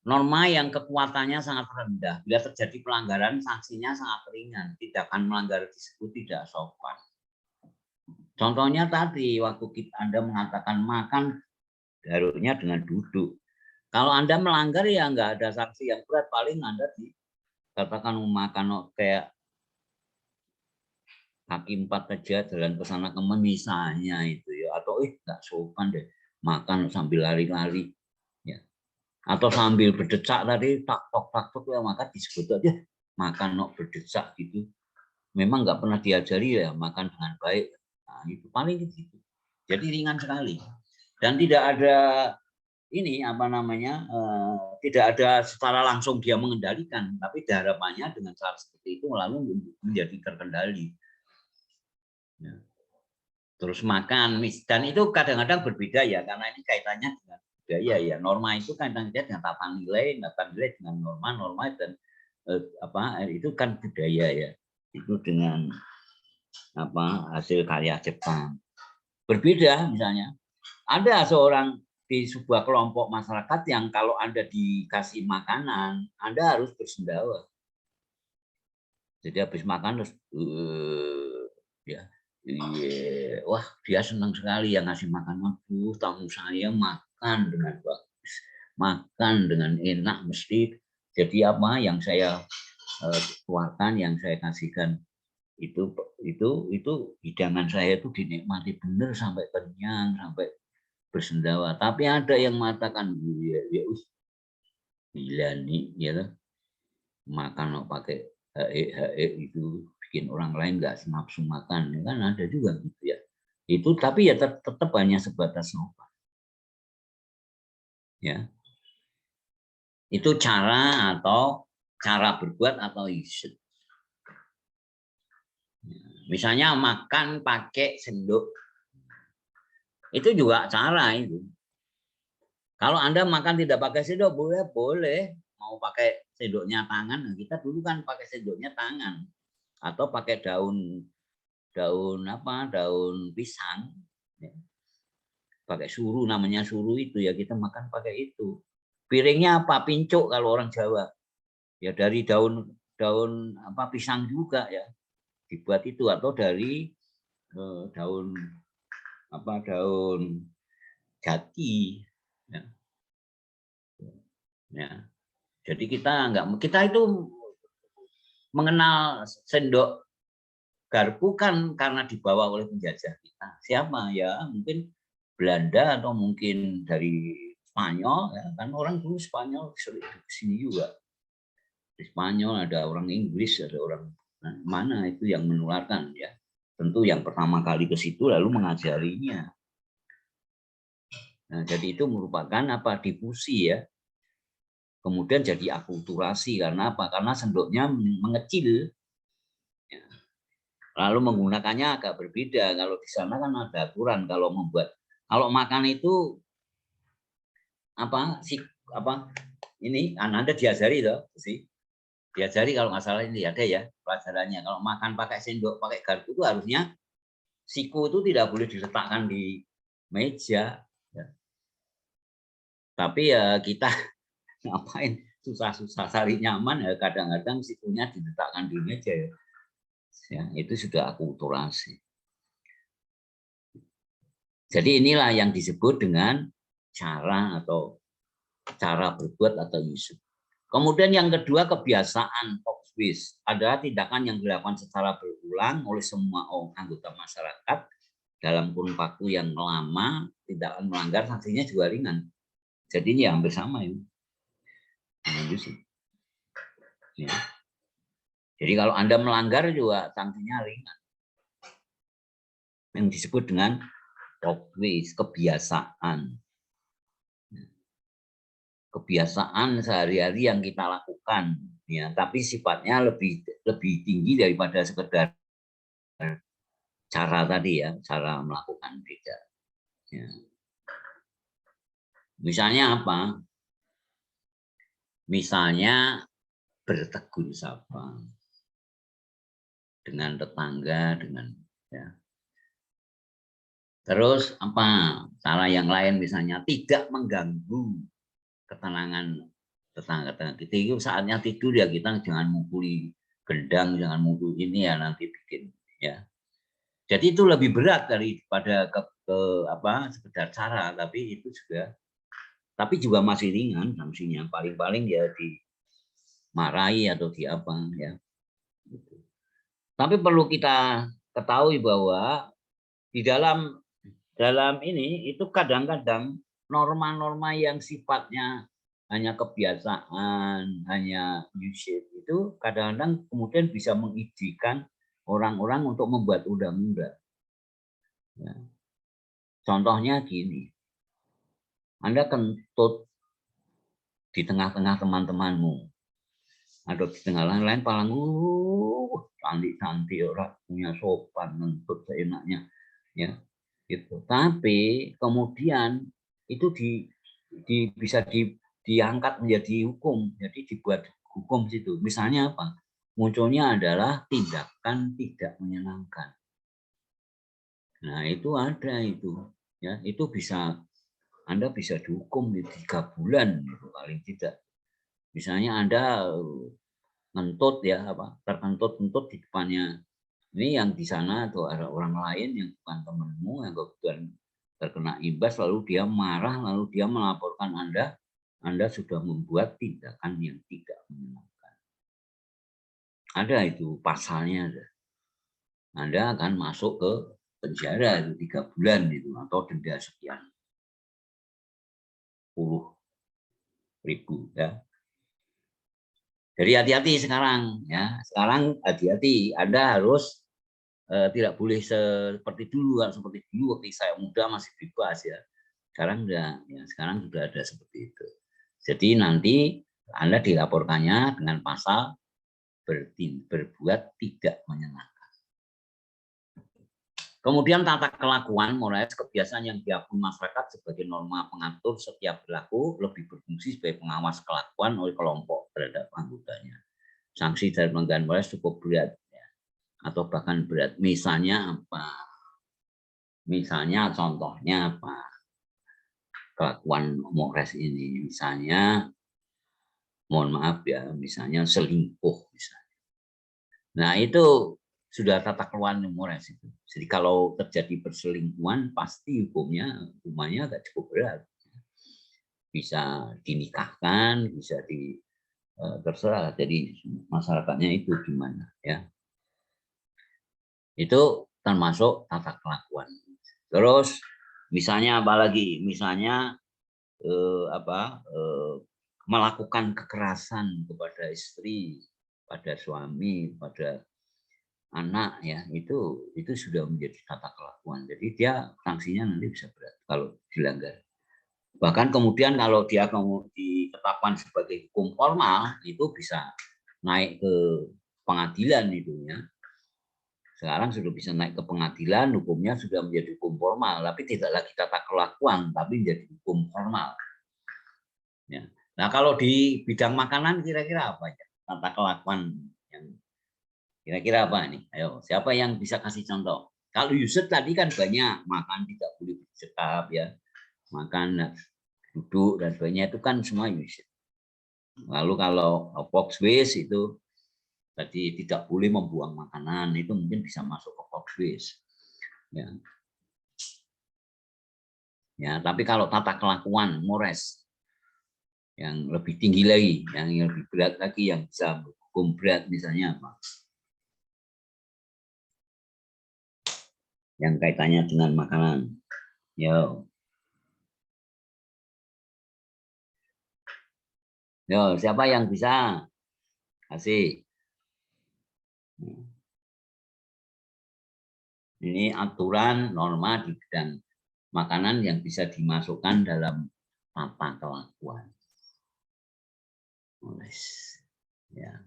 Norma yang kekuatannya sangat rendah. Bila terjadi pelanggaran, sanksinya sangat ringan. Tindakan melanggar disebut tidak sopan. Contohnya tadi, waktu Anda mengatakan makan, harusnya dengan duduk. Kalau Anda melanggar ya nggak ada sanksi yang berat. Paling Anda dikatakan makan kayak kaki 4 aja jalan ke sana kemana misalnya itu ya, atau nggak sopan deh makan sambil lari-lari ya, atau sambil berdecak tadi tak tok ya, maka disebut aja makan berdecak gitu. Memang nggak pernah diajari ya makan dengan baik. Nah, itu paling gitu. Jadi ringan sekali dan tidak ada ini apa namanya, tidak ada secara langsung dia mengendalikan, tapi harapannya dengan cara seperti itu lalu menjadi terkendali. Ya. Terus makan, dan itu kadang-kadang berbeda ya, karena ini kaitannya dengan budaya ya. Norma itu kaitannya dengan tata nilai dengan norma dan itu kan budaya ya. Itu dengan hasil karya Jepang. Berbeda misalnya, ada seorang di sebuah kelompok masyarakat yang kalau Anda dikasih makanan, Anda harus bersendawa. Jadi habis makan terus ya. Iya, wah dia senang sekali yang ngasih makan. Tamu saya makan dengan bagus, makan dengan enak mesti. Jadi apa yang saya keluarkan, yang saya kasihkan itu hidangan saya itu dinikmati benar sampai kenyang, sampai bersendawa. Tapi ada yang mengatakan ya gila nih, ya makan pakai itu bikin orang lain nggak nafsu makan, kan ada juga gitu ya. Itu tapi ya tetap hanya sebatas sopan. Ya. Itu cara berbuat atau usage. Misalnya makan pakai sendok. Itu juga cara itu. Kalau Anda makan tidak pakai sendok boleh. Mau pakai sendoknya tangan, kita dulu kan pakai sendoknya tangan. Atau pakai daun pisang. pakai suru, namanya suru itu ya kita makan pakai itu. Piringnya apa? Pincuk kalau orang Jawa. Ya dari daun apa pisang juga ya dibuat itu, atau dari daun apa, daun jati ya. Ya. Jadi kita itu mengenal sendok garpu kan karena dibawa oleh penjajah kita. Siapa ya? Mungkin Belanda atau mungkin dari Spanyol ya, kan orang dulu Spanyol sering ke sini juga. Di Spanyol ada orang Inggris, ada orang mana itu yang menularkan ya. Tentu yang pertama kali ke situ lalu mengajarinya. Nah, jadi itu merupakan apa, difusi ya. Kemudian jadi akulturasi karena apa? Karena sendoknya mengecil. Ya. Lalu menggunakannya agak berbeda. Kalau di sana kan ada aturan kalau kalau makan itu apa ini Anda diajari loh sih. Diajari kalau nggak salah ini ada ya pelajarannya. Kalau makan pakai sendok, pakai garpu itu harusnya siku itu tidak boleh diletakkan di meja. Ya. Tapi ya kita ngapain susah-susah cari nyaman ya, kadang-kadang sikunya diletakkan di meja ya. Ya, itu sudah akulturasi. Jadi inilah yang disebut dengan cara berbuat atau yusuf. Kemudian yang kedua, kebiasaan tokswis adalah tindakan yang dilakukan secara berulang oleh semua anggota masyarakat dalam kurun waktu yang lama, tidak melanggar, sanksinya juga ringan. Jadi ini hampir sama ini. Ya. Jadi kalau Anda melanggar juga sanksinya ringan. Yang disebut dengan tokswis, kebiasaan. Kebiasaan sehari-hari yang kita lakukan ya, tapi sifatnya lebih tinggi daripada sekedar cara tadi ya, cara melakukan beda ya. Misalnya apa? Misalnya bertegur sapa dengan tetangga, dengan ya. Terus apa? Cara yang lain misalnya tidak mengganggu ketenangan tetangga-tetangga kita. Itu saatnya tidur ya, kita jangan mukuli gendang, jangan mukul ini ya, nanti bikin ya. Jadi itu lebih berat daripada sekedar cara, tapi itu juga masih ringan sanksinya, paling-paling ya dimarahi atau di apa ya. Tapi perlu kita ketahui bahwa di dalam ini itu kadang-kadang norma-norma yang sifatnya hanya kebiasaan, hanya usage itu kadang-kadang kemudian bisa mengizinkan orang-orang untuk membuat undang-undang. Ya. Contohnya gini, Anda kentut di tengah-tengah teman-temanmu, atau di tengah lain-lain palang, cantik-cantik orang punya sopan, kentut seenaknya, ya gitu. Tapi kemudian itu bisa diangkat menjadi hukum, jadi dibuat hukum situ. Misalnya apa? Munculnya adalah tindakan tidak menyenangkan. Nah itu ada itu, ya itu Anda bisa dihukum di 3 bulan gitu, paling tidak. Misalnya Anda ngentut ya terkentut-kentut di depannya ini yang di sana atau ada orang lain yang bukan temanmu yang kebetulan terkena imbas, lalu dia marah, lalu dia melaporkan Anda sudah membuat tindakan yang tidak menyenangkan. Ada itu pasalnya ada. Anda akan masuk ke penjara itu 3 bulan itu atau denda sekian puluh ribu ya. Jadi hati-hati sekarang ya. Sekarang hati-hati, Anda harus tidak boleh seperti dulu waktu saya muda masih bebas ya. Sekarang enggak ya, sekarang sudah ada seperti itu. Jadi nanti Anda dilaporkannya dengan pasal berbuat tidak menyenangkan. Kemudian tata kelakuan moral, kebiasaan yang diakui masyarakat sebagai norma pengatur setiap perilaku, lebih berfungsi sebagai pengawas kelakuan oleh kelompok terhadap anggotanya. Sanksi dari pelanggaran moral cukup berat ya, atau bahkan berat. Misalnya apa? Misalnya contohnya apa? kelakuan mores ini. Misalnya, mohon maaf ya, misalnya selingkuh misalnya. Nah, itu sudah tata kelola mores itu. Jadi kalau terjadi perselingkuhan pasti hukumannya agak cukup berat. Bisa dinikahkan, bisa terserah. Jadi masyarakatnya itu gimana ya. Itu termasuk tata kelakuan. Terus misalnya apalagi, misalnya melakukan kekerasan kepada istri, pada suami, pada anak ya, itu sudah menjadi tata kelakuan. Jadi dia sanksinya nanti bisa berat kalau dilanggar. Bahkan kemudian kalau dia ditetapkan sebagai hukum formal, itu bisa naik ke pengadilan itu ya. Sekarang sudah bisa naik ke pengadilan, hukumnya sudah menjadi hukum formal, tapi tidak lagi tata kelakuan, tapi menjadi hukum formal. Ya. Nah, kalau di bidang makanan kira-kira apa ya? Tata kelakuan yang kira-kira apa nih? Ayo, siapa yang bisa kasih contoh? Kalau Yusuf tadi kan banyak, makan tidak boleh bercakap ya, makan duduk dan sebagainya itu kan semua Yusuf. Lalu kalau box waste itu tadi tidak boleh membuang makanan, itu mungkin bisa masuk ke box waste. Ya. Ya, tapi kalau tata kelakuan mores yang lebih tinggi lagi, yang lebih berat lagi, yang bisa hukum berat misalnya apa? Yang kaitannya dengan makanan. Yo, siapa yang bisa kasih? Ini aturan norma di bidang makanan yang bisa dimasukkan dalam tata kelakuan. Ya.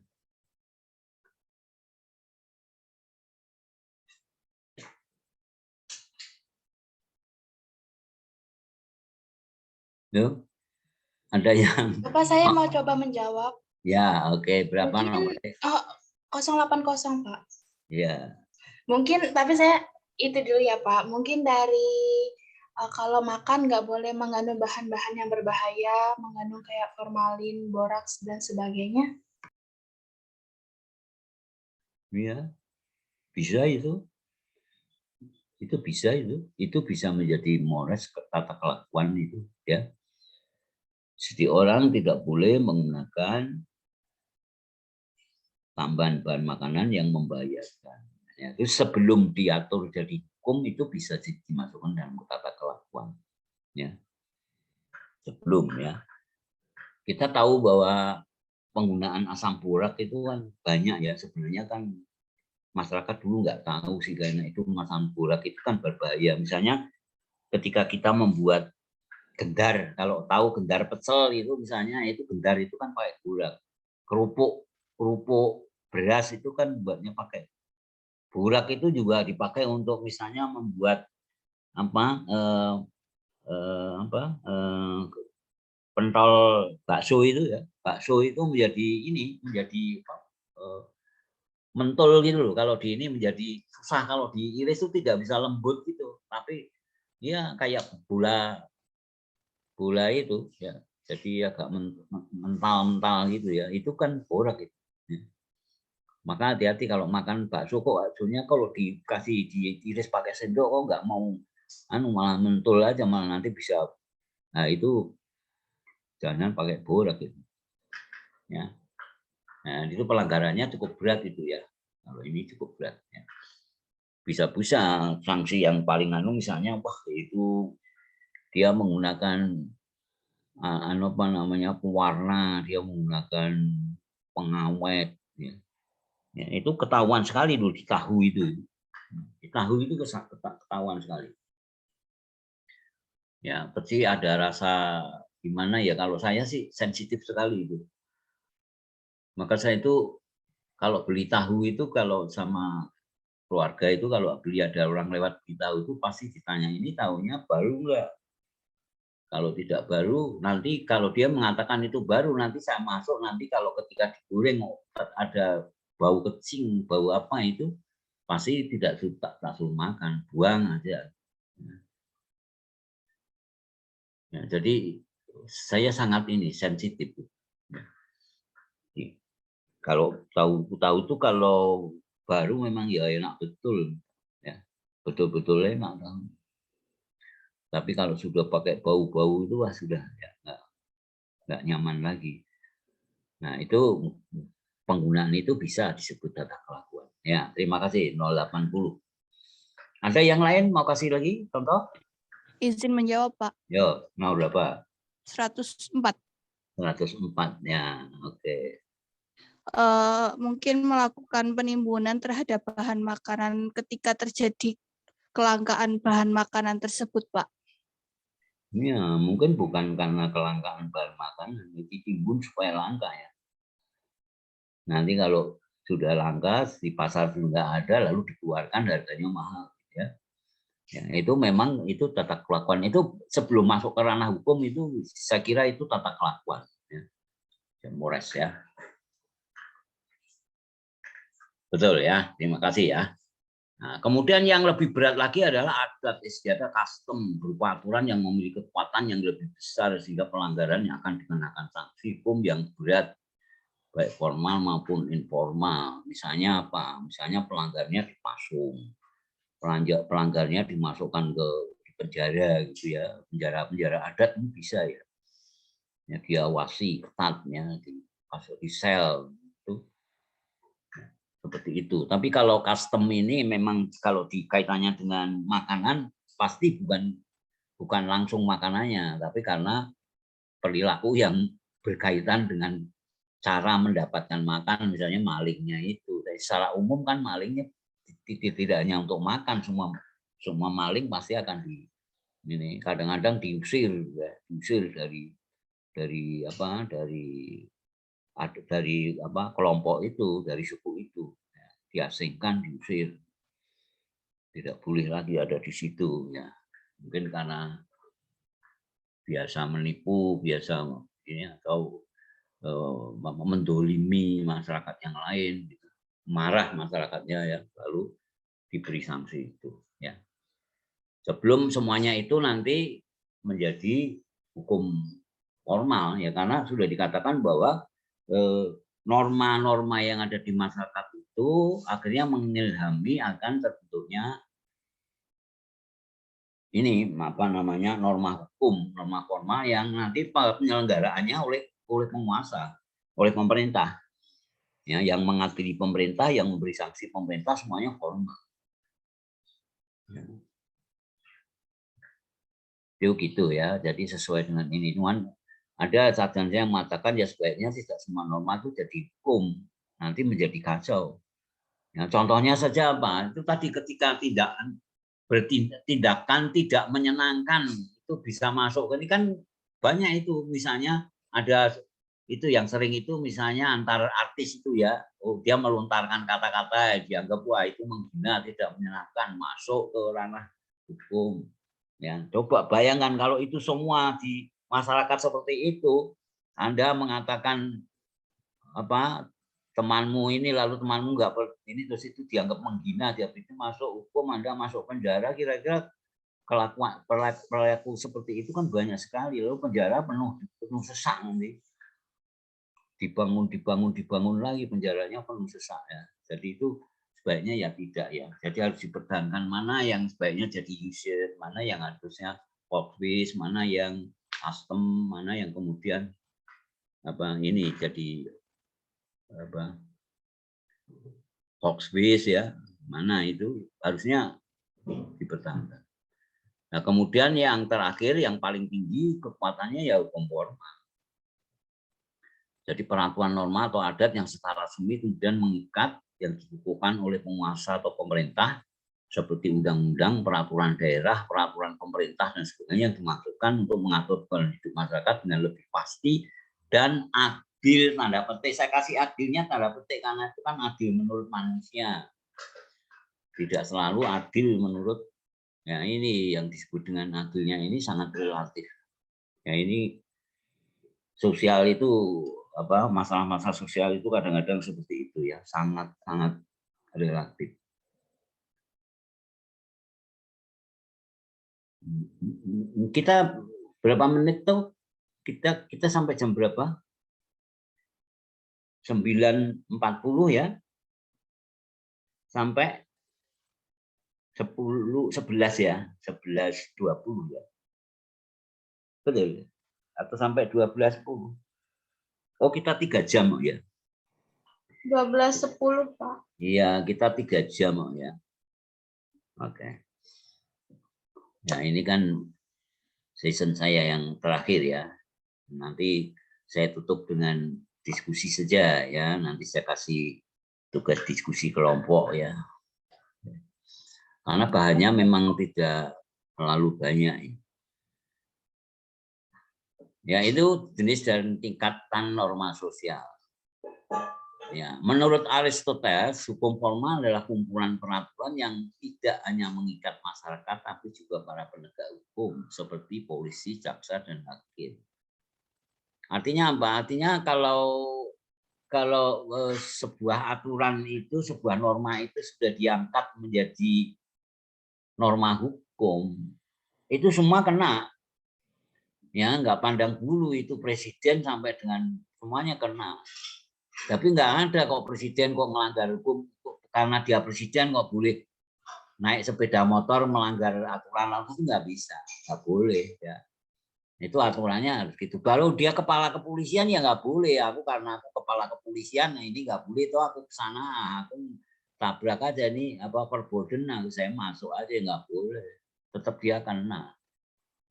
Loh, ada yang Bapak, saya mau coba menjawab. ya, oke. Berapa Mungkin, nomornya? 080, Pak. Ya. Mungkin, tapi saya itu dulu ya, Pak. Mungkin dari kalau makan nggak boleh mengandung bahan-bahan yang berbahaya, mengandung kayak formalin, boraks, dan sebagainya. Ya, bisa itu. Itu bisa itu. Itu bisa menjadi mores tata kelakuan itu, ya. Jadi orang tidak boleh menggunakan tambahan bahan makanan yang membahayakan. Ya, itu sebelum diatur jadi hukum itu bisa dimasukkan dalam tata kelakuan. Ya. Sebelum ya. Kita tahu bahwa penggunaan asam borak itu kan banyak ya, sebenarnya kan masyarakat dulu nggak tahu sih karena itu asam borak itu kan berbahaya. Misalnya ketika kita membuat gendar, kalau tahu gendar pecel itu misalnya, itu gendar itu kan pakai borak. Kerupuk beras itu kan buatnya pakai borak. Itu juga dipakai untuk misalnya membuat pentol bakso itu ya. Bakso itu menjadi mentul gitu loh. Kalau di ini menjadi susah, kalau diiris itu tidak bisa lembut gitu. Tapi ya kayak bola itu ya. Jadi agak mental gitu ya. Itu kan borak itu. Ya. Maka hati-hati kalau makan bakso, kok baksonya kalau dikasih diiris pakai sendok kok nggak mau malah mentul aja, malah nanti bisa. Nah, itu jangan pakai borak gitu. Ya. Nah, itu pelanggarannya cukup berat itu ya. Kalau ini cukup berat ya. Bisa-bisa sanksi yang paling misalnya itu dia menggunakan pewarna, dia menggunakan pengawet ya. Ya, itu ketahuan sekali dulu di tahu itu. Di tahu itu ketahuan sekali. Ya, pasti ada rasa gimana ya, kalau saya sih sensitif sekali itu. Maka saya itu kalau beli tahu itu, kalau sama keluarga itu, kalau beli ada orang lewat beli tahu itu pasti ditanya, ini tahunya baru enggak? Kalau tidak baru, nanti kalau dia mengatakan itu baru, nanti saya masuk, nanti kalau ketika digoreng ada bau kecing, bau apa itu, pasti tidak suka, tak suruh makan, buang aja. Ya, jadi saya sangat ini sensitif. Kalau tahu itu kalau baru memang ya enak betul, ya betul-betul enak. Tapi kalau sudah pakai bau-bau itu wah sudah ya, nggak nyaman lagi. Nah itu penggunaan itu bisa disebut tata kelakuan. Ya terima kasih 080. Ada yang lain mau kasih lagi contoh? Izin menjawab, Pak. Yo, mau berapa? 104. 104 ya, oke. Mungkin melakukan penimbunan terhadap bahan makanan ketika terjadi kelangkaan bahan makanan tersebut, Pak. Ya, mungkin bukan karena kelangkaan bahan makanan, ditimbun supaya langka ya. Nanti kalau sudah langka di pasar sudah ada lalu dikeluarkan harganya mahal ya. Ya, itu memang itu tata kelakuan itu sebelum masuk ke ranah hukum itu saya kira itu tata kelakuan ya. Mores ya. Betul ya, terima kasih ya. Nah, kemudian yang lebih berat lagi adalah adat istiadat custom berupa aturan yang memiliki kekuatan yang lebih besar sehingga pelanggaran yang akan dikenakan sanksi hukum yang berat baik formal maupun informal. Misalnya apa? Misalnya pelanggarnya dipasung, pelanggarnya dimasukkan ke penjara gitu ya, penjara adat ini bisa ya. Ya diawasi ketat ya, masuk di sel itu. Seperti itu. Tapi kalau custom ini memang kalau dikaitannya dengan makanan pasti bukan langsung makanannya, tapi karena perilaku yang berkaitan dengan cara mendapatkan makan, misalnya malingnya itu. Jadi secara umum kan malingnya tidak hanya untuk makan, semua maling pasti akan ini kadang-kadang diusir ya, diusir dari kelompok itu, dari suku itu, diasingkan, diusir, tidak boleh lagi ada di situ ya. Mungkin karena biasa menipu, biasa ini atau mendolimi masyarakat yang lain, gitu. Marah masyarakatnya ya, lalu diberi sanksi itu ya. Sebelum semuanya itu nanti menjadi hukum formal ya, karena sudah dikatakan bahwa norma-norma yang ada di masyarakat itu akhirnya mengilhami akan terbentuknya ini apa namanya norma hukum, norma formal yang nanti penyelenggaraannya oleh penguasa, oleh pemerintah. Ya, yang mengadili pemerintah, yang memberi sanksi pemerintah semuanya formal. Ya. Itu gitu ya. Jadi sesuai dengan ini. Cuman ada sarjana yang mengatakan ya sebaiknya tidak semua norma itu jadi hukum, nanti menjadi kacau. Ya, contohnya saja apa? Itu tadi ketika tindakan tidak menyenangkan itu bisa masuk. Ini kan banyak itu, misalnya ada itu yang sering itu misalnya antar artis itu ya, dia melontarkan kata-kata dianggap wah itu menghina, tidak menyenangkan, masuk ke ranah hukum. Ya, coba bayangkan kalau itu semua di masyarakat seperti itu, Anda mengatakan apa temanmu ini lalu temanmu nggak ini terus itu dianggap menghina, dia itu masuk hukum, Anda masuk penjara, kira-kira kelakuan perilaku seperti itu kan banyak sekali, lalu penjara penuh sesak nanti. Dibangun lagi penjaranya penuh sesak ya. Jadi itu sebaiknya ya tidak ya. Jadi harus dipertahankan mana yang sebaiknya jadi user, mana yang harusnya workplace, mana yang custom, mana yang kemudian apa ini jadi apa workspace ya, mana itu harusnya dipertahankan. Nah kemudian yang terakhir yang paling tinggi kekuatannya ya hukum formal. Jadi peraturan norma atau adat yang secara resmi kemudian mengikat yang dikukuhkan oleh penguasa atau pemerintah seperti undang-undang, peraturan daerah, peraturan pemerintah dan sebagainya yang dimaksudkan untuk mengatur pola hidup masyarakat dengan lebih pasti dan adil. Tanda petik, saya kasih adilnya tanda petik karena itu kan adil menurut manusia, tidak selalu adil menurut ya ini yang disebut dengan adilnya ini sangat relatif. Ya ini sosial itu apa masalah-masalah sosial itu kadang-kadang seperti itu ya, sangat relatif. Kita berapa menit tuh kita sampai jam berapa? 9.40 ya. Sampai 11 ya, 11.20 ya. Betul. Atau sampai 12.10. Oh, kita 3 jam ya. 12.10, Pak. Iya, kita 3 jam ya. Oke. Ya, ini kan season saya yang terakhir ya. Nanti saya tutup dengan diskusi saja ya. Nanti saya kasih tugas diskusi kelompok ya. Karena bahannya memang tidak terlalu banyak. Ya, itu jenis dan tingkatan norma sosial. Ya, menurut Aristoteles, hukum formal adalah kumpulan peraturan yang tidak hanya mengikat masyarakat, tapi juga para penegak hukum seperti polisi, jaksa, dan hakim. Artinya apa? Artinya kalau sebuah aturan itu, sebuah norma itu sudah diangkat menjadi norma hukum, itu semua kena. Ya, nggak pandang bulu itu presiden sampai dengan semuanya kena. Tapi nggak ada kok presiden kok melanggar hukum karena dia presiden kok boleh naik sepeda motor melanggar aturan lalu, itu nggak bisa, nggak boleh ya. Itu aturannya harus gitu. Kalau dia kepala kepolisian ya nggak boleh. Aku karena aku kepala kepolisian, nah ini nggak boleh tuh aku kesana, aku tabrak aja nih apa perboden, aku saya masuk aja nggak boleh. Tetap dia kena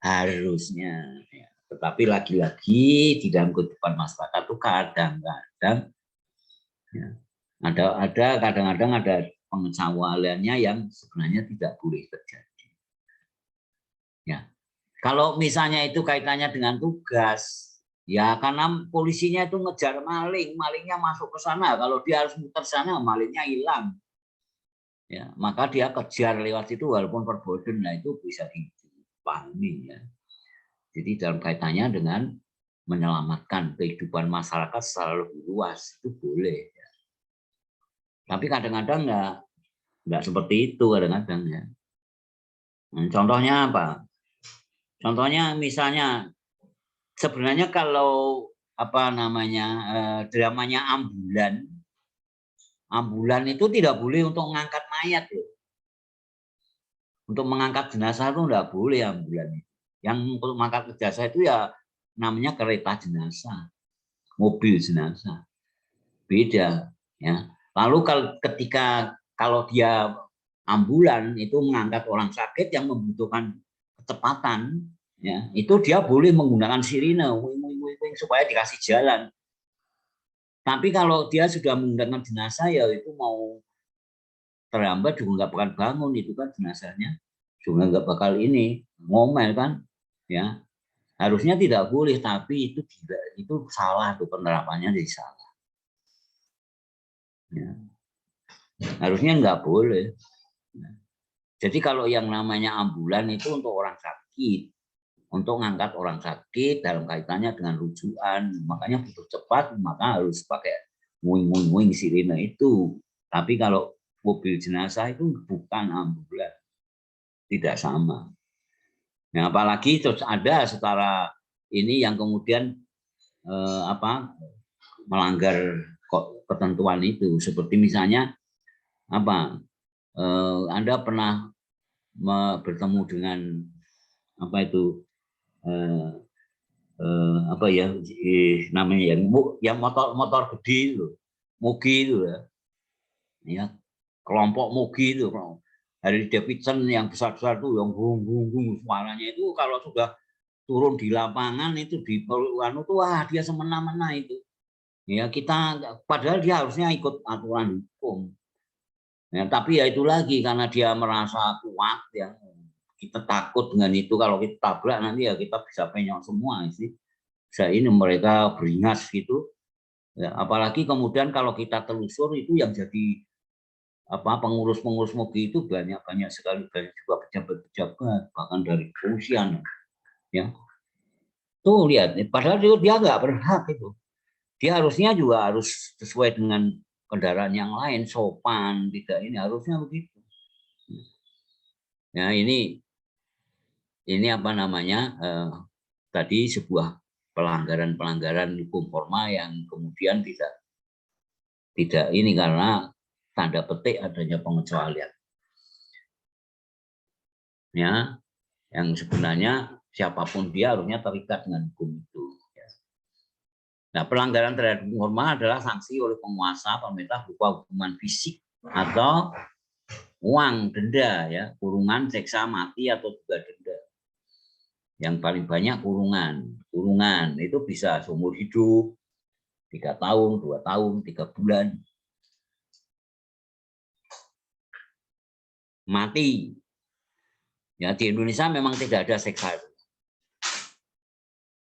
harusnya. Ya. Tetapi lagi-lagi di dalam kehidupan masyarakat tuh kadang-kadang ya, ada kadang-kadang ada pengecualiannya yang sebenarnya tidak boleh terjadi. Ya, kalau misalnya itu kaitannya dengan tugas, ya karena polisinya itu ngejar maling, malingnya masuk ke sana. Kalau dia harus muter sana, malingnya hilang. Ya, maka dia kejar lewat itu walaupun perboden, nah itu bisa dipahami ya. Jadi dalam kaitannya dengan menyelamatkan kehidupan masyarakat secara lebih luas itu boleh. Ya. Tapi kadang-kadang nggak seperti itu kadang-kadang ya. Contohnya apa? Contohnya misalnya sebenarnya kalau apa namanya dramanya ambulan itu tidak boleh untuk mengangkat mayat loh. Untuk mengangkat jenazah itu tidak boleh ambulan. Yang untuk mengangkat jenazah itu ya namanya kereta jenazah, mobil jenazah. Beda ya. Lalu kalau dia ambulan itu mengangkat orang sakit yang membutuhkan kecepatan, ya itu dia boleh menggunakan sirine supaya dikasih jalan. Tapi kalau dia sudah menggunakan jenazah ya itu mau terlambat juga nggak bakal bangun, itu kan jenazahnya juga nggak bakal ini ngomel kan, ya harusnya tidak boleh, tapi itu tidak, itu salah tuh penerapannya jadi salah. Ya. Harusnya nggak boleh. Jadi kalau yang namanya ambulan itu untuk orang sakit, untuk ngangkat orang sakit dalam kaitannya dengan rujukan, makanya butuh cepat, maka harus pakai muing sirine itu. Tapi kalau mobil jenazah itu bukan ambulan, tidak sama. Nah, apalagi terus ada setara ini yang kemudian melanggar ketentuan itu, seperti misalnya apa? Anda pernah bertemu dengan apa itu apa ya namanya yang motor gede itu, mogi itu ya, kelompok mogi itu, Harley Davidson yang besar-besar tuh yang gung suaranya itu kalau sudah turun di lapangan itu di anu tuh wah dia semena-mena itu. Ya kita padahal dia harusnya ikut aturan hukum. Ya, tapi ya itu lagi karena dia merasa kuat ya. Kita takut dengan itu, kalau kita tabrak nanti ya kita bisa penyok semua sih. Bisa ini mereka beringas gitu. Ya, apalagi kemudian kalau kita telusur itu yang jadi pengurus-pengurus mobil itu banyak sekali, banyak juga pejabat-pejabat bahkan dari kepolisian ya. Tuh lihat, padahal dia nggak berhak itu. Dia harusnya juga harus sesuai dengan kendaraan yang lain, sopan, tidak ini harusnya begitu. Ya ini apa namanya tadi sebuah pelanggaran hukum formal yang kemudian tidak ini karena tanda petik adanya pengecualian. Ya, yang sebenarnya siapapun dia harusnya terikat dengan hukum itu. Nah, pelanggaran terhadap hukum formal adalah sanksi oleh penguasa pemerintah berupa hukuman fisik atau uang, denda, ya, kurungan, siksa mati atau juga denda. Yang paling banyak kurungan. Kurungan itu bisa seumur hidup, 3 tahun, 2 tahun, 3 bulan. Mati. Ya, di Indonesia memang tidak ada siksa.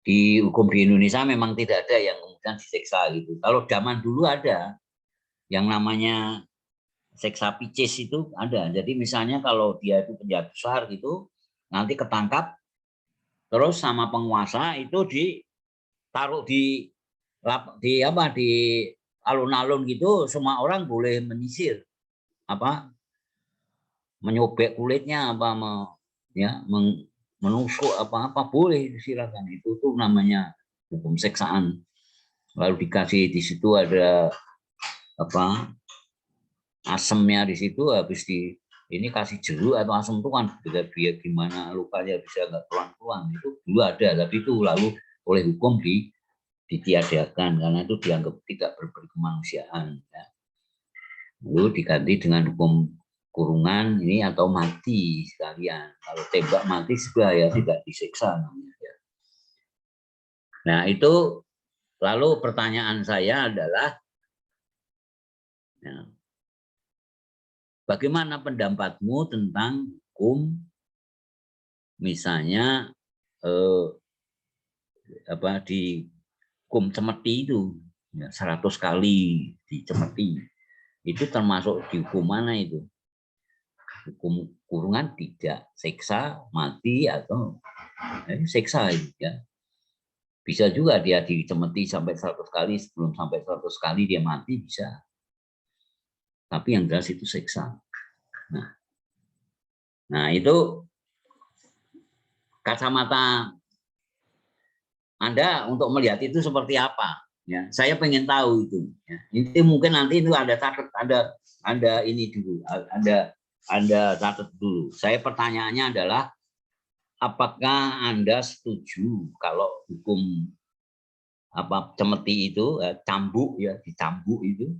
Di hukum di Indonesia memang tidak ada yang kemudian disiksa gitu. Kalau zaman dulu ada yang namanya siksa picis itu ada. Jadi misalnya kalau dia itu penjahat besar gitu, nanti ketangkap, terus sama penguasa itu ditaruh di alun-alun gitu, semua orang boleh menyisir, menyobek kulitnya, menusuk apa boleh silakan. Itu tuh namanya hukum siksaan. Lalu dikasih di situ ada asemnya di situ, habis ini kasih jeruk atau asam itu kan biar gimana lukanya bisa nggak keluar itu dulu ada, tapi itu lalu oleh hukum ditiadakan karena itu dianggap tidak berkemanusiaan. Ya. Lalu diganti dengan hukum kurungan ini atau mati sekalian. Kalau tembak mati sudah ya tidak disiksa namanya. Ya. Nah itu lalu pertanyaan saya adalah, ya, bagaimana pendapatmu tentang hukum misalnya di hukum cemeti itu ya, 100 kali dicemeti itu termasuk di hukum mana itu? Hukum kurungan tidak, siksa mati atau siksa ya. Bisa juga dia dicemeti sampai 100 kali, sebelum sampai 100 kali dia mati bisa. Tapi yang jelas itu siksa. Nah itu kacamata Anda untuk melihat itu seperti apa? Ya, saya pengen tahu itu. Ya. Ini mungkin nanti itu ada ini dulu, Anda catat dulu. Saya pertanyaannya adalah, apakah Anda setuju kalau hukum cemeti itu cambuk ya, dicambuk itu,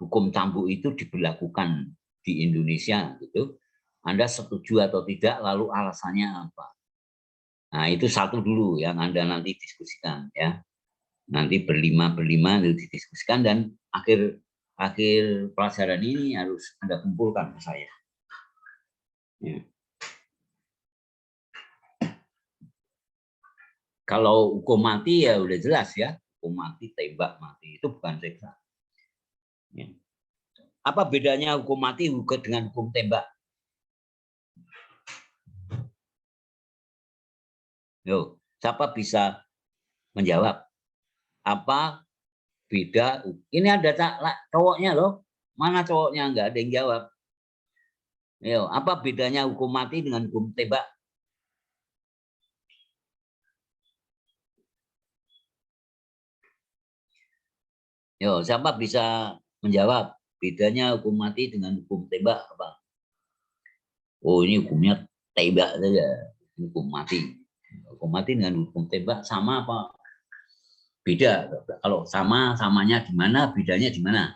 hukum cambuk itu diberlakukan di Indonesia gitu? Anda setuju atau tidak? Lalu alasannya apa? Nah itu satu dulu yang Anda nanti diskusikan ya. Nanti berlima itu didiskusikan dan akhir pelajaran ini harus Anda kumpulkan ke saya. Ya. Kalau hukum mati ya udah jelas ya, hukum mati, tembak mati itu bukan siksa. Ya. Apa bedanya hukum mati dengan hukum tembak? Yo, siapa bisa menjawab? Apa beda? Ini ada cowoknya loh. Mana cowoknya? Enggak ada yang jawab. Yo, apa bedanya hukum mati dengan hukum tembak? Yo, siapa bisa menjawab bedanya hukum mati dengan hukum tembak apa? Oh, ini hukumnya tembak saja, hukum mati. Hukum mati dengan hukum tembak sama apa? Beda. Kalau samanya di mana, bedanya di mana?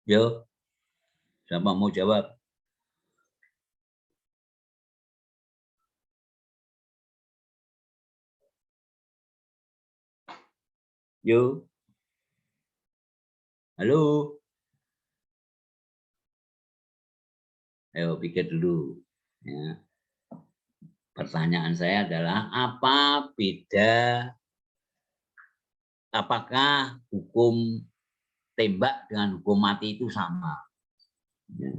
Yo, siapa mau jawab? Yo, halo. Ayo pikir dulu. Ya. Pertanyaan saya adalah, apakah hukum tembak dengan hukum mati itu sama? Ya.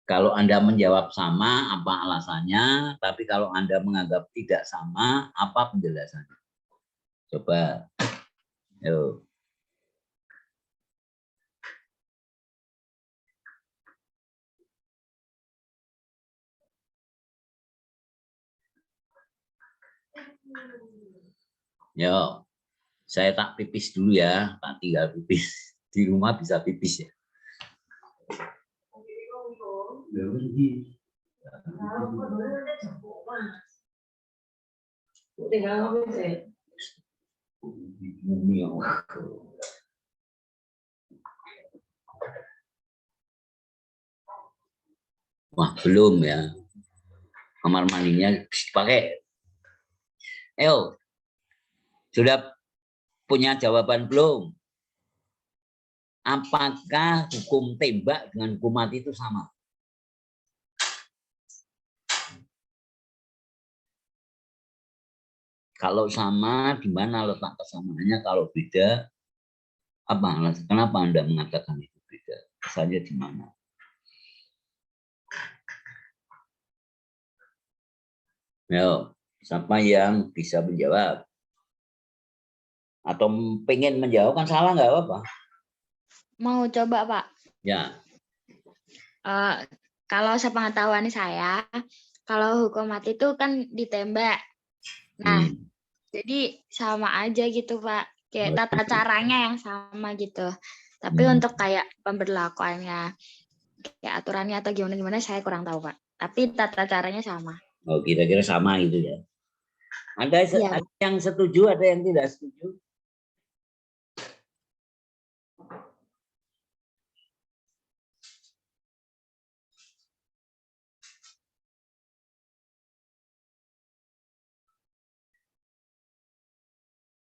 Kalau Anda menjawab sama, apa alasannya? Tapi kalau Anda menganggap tidak sama, apa penjelasannya? Coba. Yuk. Yo, saya tak pipis dulu ya, tak tinggal pipis. Di rumah bisa pipis ya. Wah, belum ya. Kamar mandinya pakai. Ayo, sudah punya jawaban belum? Apakah hukum tembak dengan hukum mati itu sama? Kalau sama, di mana letak kesamaannya? Kalau beda, apa alasan? Kenapa Anda mengatakan itu beda? Kesannya di mana? Yo, siapa yang bisa menjawab? Atau pengen menjawab kan salah nggak apa-apa? Mau coba, Pak? Ya. Kalau sepengetahuan saya, kalau hukum mati itu kan ditembak. Nah, jadi sama aja gitu, Pak. Kayak tata caranya yang sama gitu. Tapi untuk kayak pemberlakuannya, kayak aturannya atau gimana-gimana saya kurang tahu, Pak. Tapi tata caranya sama. Oh, kira-kira sama gitu ya. Ada yang setuju, ada yang tidak setuju.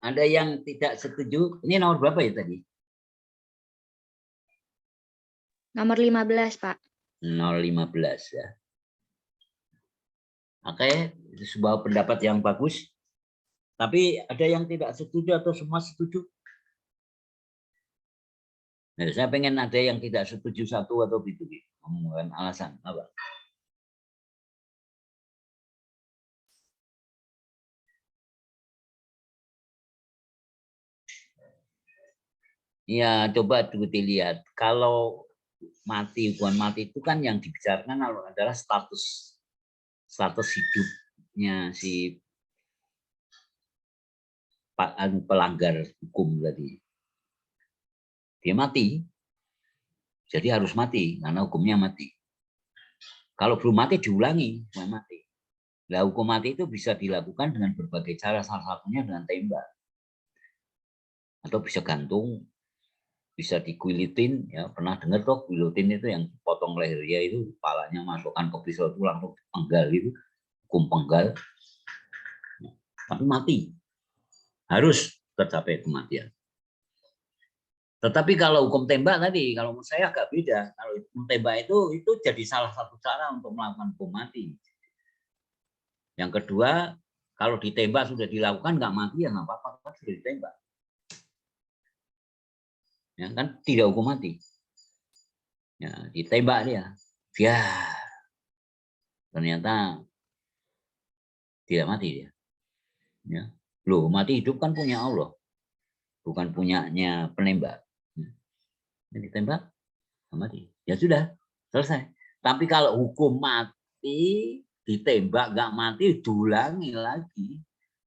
Ada yang tidak setuju. Ini nomor berapa ya tadi? Nomor 15, Pak. 015 ya. Oke, itu sebuah pendapat yang bagus. Tapi ada yang tidak setuju atau semua setuju? Nah, saya pengen ada yang tidak setuju satu atau gitu. Ngomongin alasan apa? Ya, coba dilihat. Kalau mati, hukuman mati itu kan yang dibicarakan adalah status hidupnya si pelanggar hukum tadi. Dia mati, jadi harus mati karena hukumnya mati. Kalau belum mati diulangi, hukuman mati. Nah, hukum mati itu bisa dilakukan dengan berbagai cara, salah satunya dengan tembak, atau bisa gantung, bisa diguilitin. Ya, pernah dengar toh guillotine itu yang potong lehernya itu, kepalanya masukkan ke pisau itu langsung penggal itu, hukum penggal. Tapi mati, harus tercapai kematian. Tetapi kalau hukum tembak tadi, kalau menurut saya agak beda. Kalau hukum tembak itu jadi salah satu cara untuk melakukan hukum mati. Yang kedua, kalau ditembak sudah dilakukan nggak mati ya nggak apa-apa, kan sudah ditembak. Ya kan tidak hukum mati. Ya, ditembak dia. Ya. Ternyata tidak mati dia. Ya. Loh, mati hidup kan punya Allah. Bukan punyanya penembak. Ditembak mati. Ya sudah, selesai. Tapi kalau hukum mati ditembak nggak mati, diulangi lagi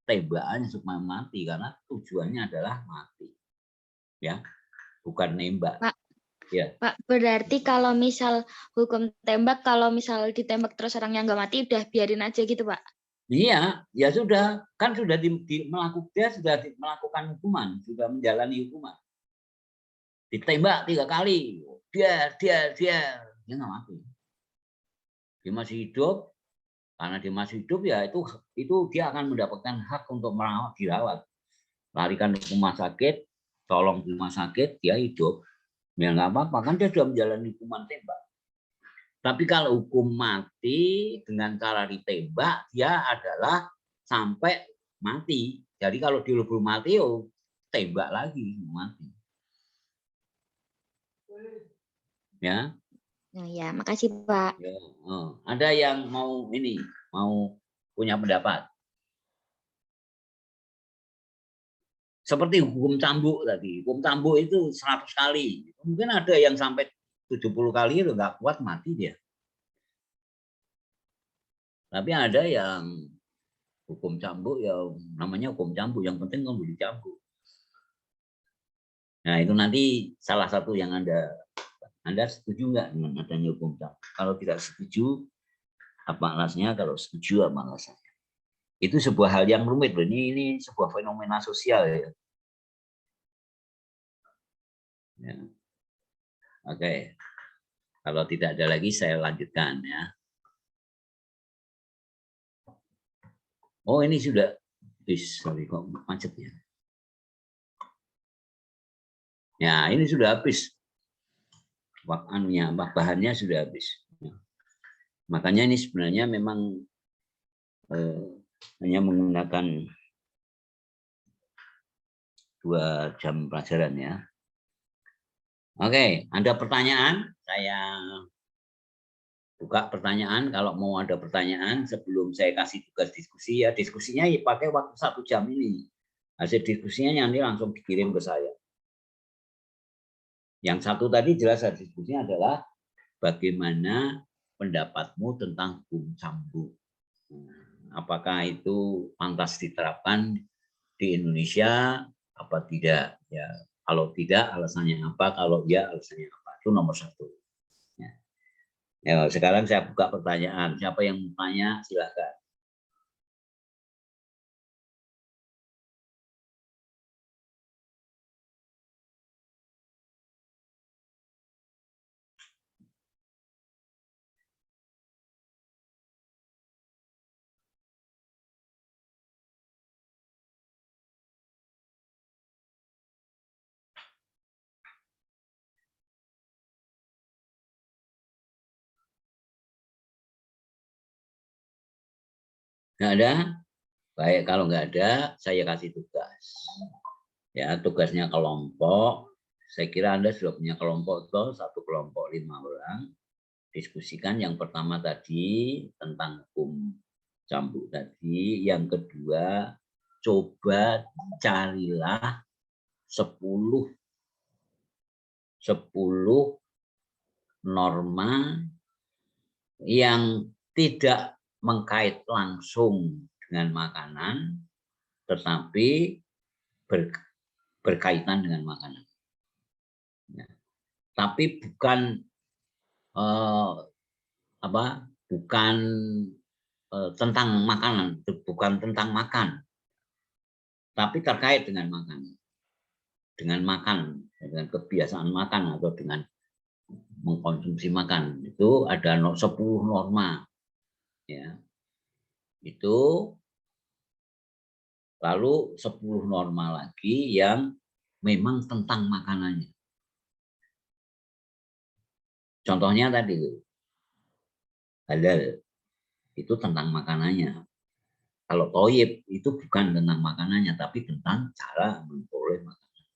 tembakannya supaya mati karena tujuannya adalah mati. Ya, bukan nembak. Pak, ya. Pak, berarti kalau misal hukum tembak, kalau misal ditembak terus orangnya nggak mati, udah biarin aja gitu, Pak? Iya, ya sudah. Kan sudah melakukan hukuman, sudah menjalani hukuman. Ditembak 3 kali, dia nggak mati. Dia masih hidup, karena dia masih hidup ya itu dia akan mendapatkan hak untuk dirawat. Larikan ke rumah sakit, tolong di rumah sakit, dia hidup. Ya nggak apa-apa, kan dia sudah menjalani hukuman tembak. Tapi kalau hukum mati dengan cara ditembak, dia adalah sampai mati. Jadi kalau dia belum mati, tembak lagi, mati. Ya. Ya, makasih Pak. Ya, ada yang mau punya pendapat? Seperti hukum cambuk tadi. Hukum cambuk itu 100 kali. Mungkin ada yang sampai 70 kali itu nggak kuat, mati dia. Tapi ada yang Hukum cambuk ya namanya hukum cambuk, yang penting kamu dicambuk. Nah, itu nanti salah satu yang Anda setuju nggak dengan adanya hukum cambuk? Kalau tidak setuju, apa alasannya? Kalau setuju, apa alasannya? Itu sebuah hal yang rumit loh. Ini sebuah fenomena sosial ya. Ya. Oke. Kalau tidak ada lagi saya lanjutkan ya. Oh, ini sudah sorry kok macet ya. Ya, ini sudah habis. Bahannya sudah habis. Makanya ini sebenarnya memang hanya menggunakan 2 jam pelajaran ya. Oke, ada pertanyaan? Saya buka pertanyaan. Kalau mau ada pertanyaan sebelum saya kasih tugas diskusi ya, diskusinya ya pakai waktu 1 jam ini. Hasil diskusinya nanti langsung dikirim ke saya. Yang satu tadi jelas hasil diskusinya adalah bagaimana pendapatmu tentang hukum cambuk. Apakah itu pantas diterapkan di Indonesia apa tidak? Ya, kalau tidak alasannya apa? Kalau iya alasannya apa? Itu nomor 1. Ya, sekarang saya buka pertanyaan. Siapa yang mau tanya silakan. Nggak ada? Baik, kalau nggak ada, saya kasih tugas. Ya, tugasnya kelompok. Saya kira Anda sudah punya kelompok itu, 1 kelompok 5 orang. Diskusikan yang pertama tadi tentang hukum cambuk tadi. Yang kedua, coba carilah 10 norma yang tidak mengkait langsung dengan makanan, tetapi berkaitan dengan makanan. Ya. Tapi bukan bukan tentang makanan, bukan tentang makan, tapi terkait dengan makanan, dengan kebiasaan makan atau dengan mengkonsumsi makan. Itu ada 10 norma, ya. Itu lalu 10 norma lagi yang memang tentang makanannya. Contohnya tadi halal itu tentang makanannya. Kalau toyib itu bukan tentang makanannya, tapi tentang cara memperoleh makanan.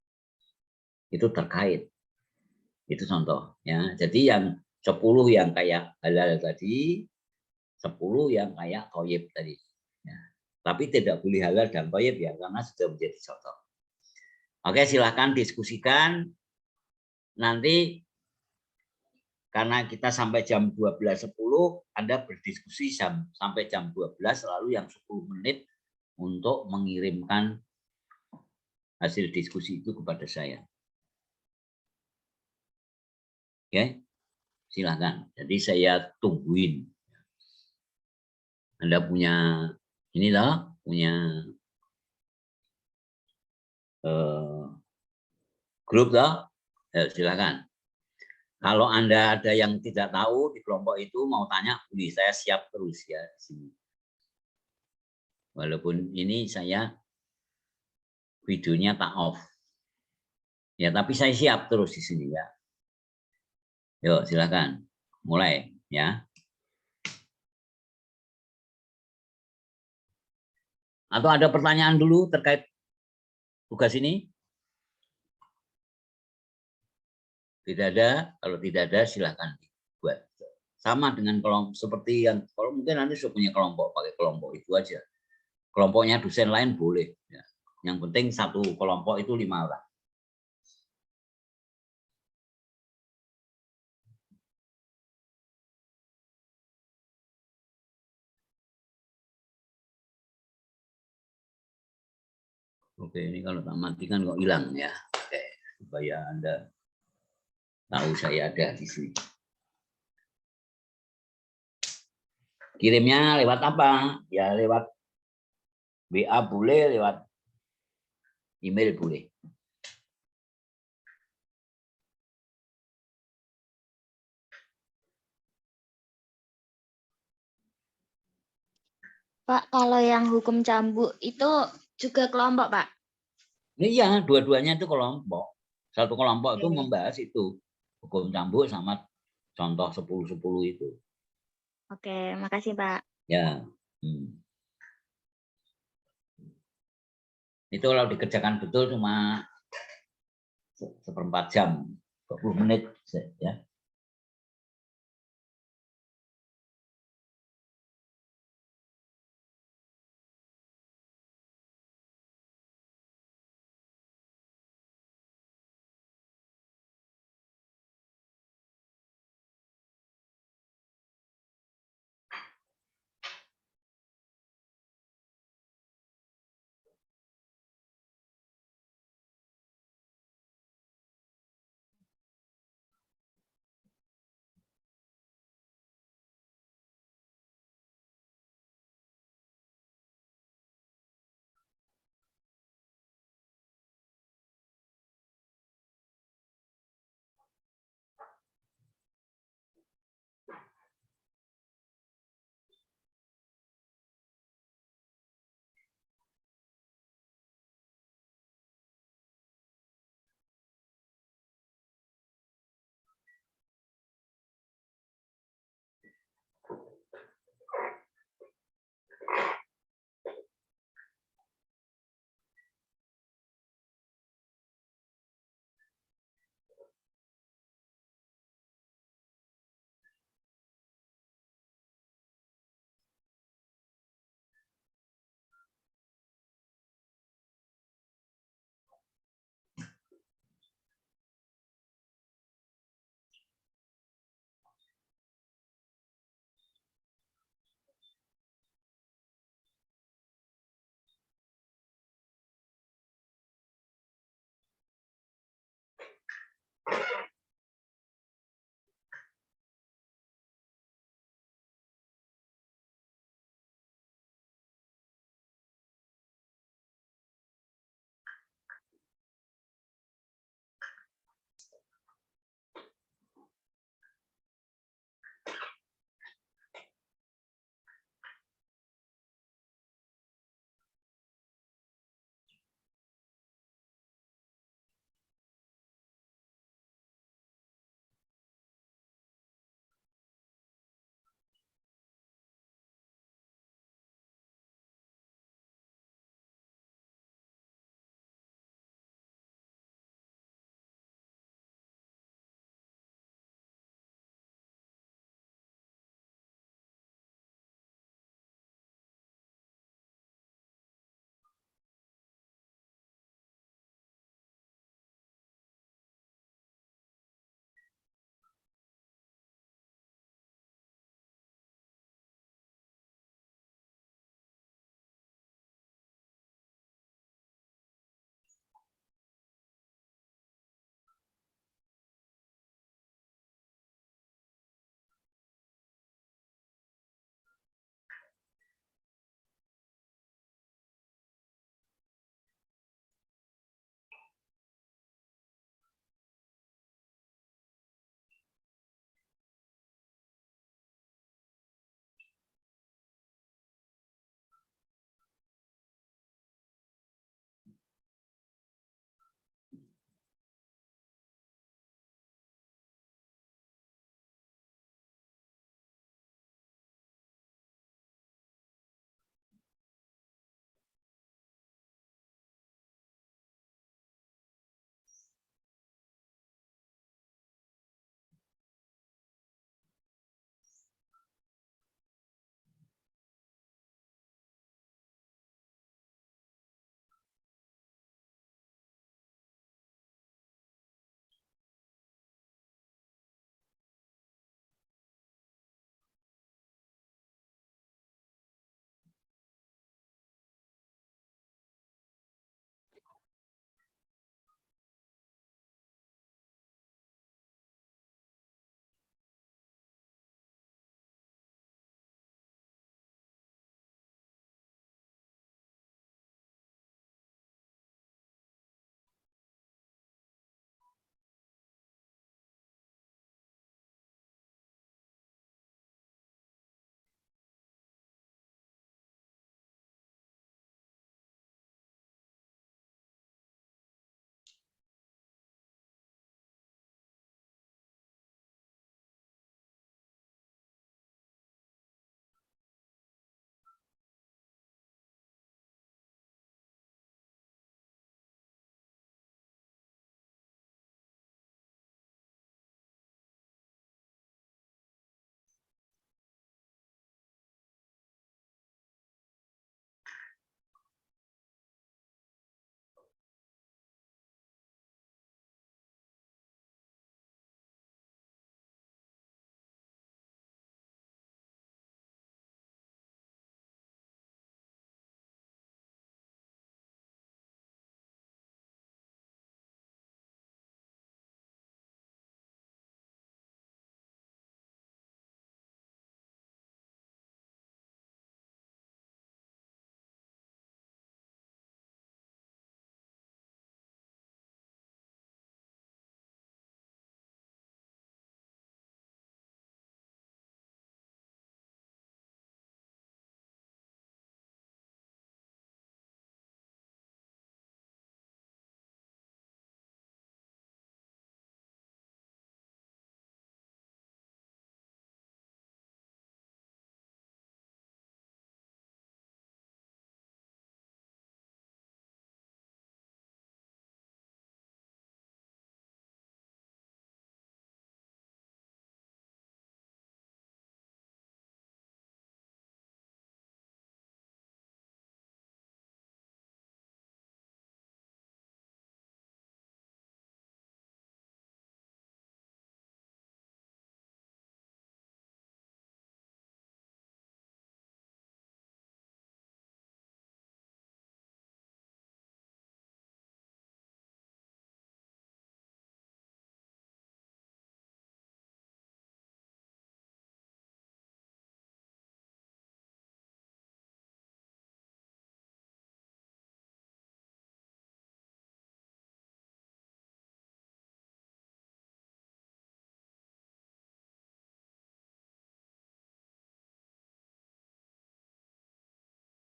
Itu terkait. Itu contoh. Ya. Jadi yang 10 yang kayak halal tadi, 10 yang kayak toyib tadi. Ya. Tapi tidak boleh halal dan toyib ya, karena sudah menjadi contoh. Oke, silakan diskusikan. Nanti karena kita sampai jam 12.10, Anda berdiskusi sampai jam 12, lalu yang 10 menit untuk mengirimkan hasil diskusi itu kepada saya. Oke, silakan. Jadi saya tungguin. Anda punya ini loh, punya grup loh, silakan. Kalau Anda ada yang tidak tahu di kelompok itu mau tanya, saya siap terus ya di sini. Walaupun ini saya videonya tak off. Ya, tapi saya siap terus di sini ya. Yuk, silakan. Mulai ya. Atau ada pertanyaan dulu terkait tugas ini? Tidak ada. Kalau tidak ada silakan buat. Sama dengan kelompok seperti yang kalau mungkin nanti sudah punya kelompok, pakai kelompok itu aja. Kelompoknya dosen lain boleh. Ya. Yang penting satu kelompok itu 5 orang. Oke, ini kalau tak matikan kok hilang ya. Oke, supaya Anda tahu saya ada di sini. Kirimnya lewat apa? Ya lewat WA boleh, lewat email boleh. Pak, kalau yang hukum cambuk itu juga kelompok, Pak? Iya, dua-duanya itu kelompok. Satu kelompok itu Oke. membahas itu. Hukum cambuk sama contoh 10-10 itu. Oke, makasih, Pak. Ya. Itu kalau dikerjakan betul cuma 1/4 jam, 20 menit ya.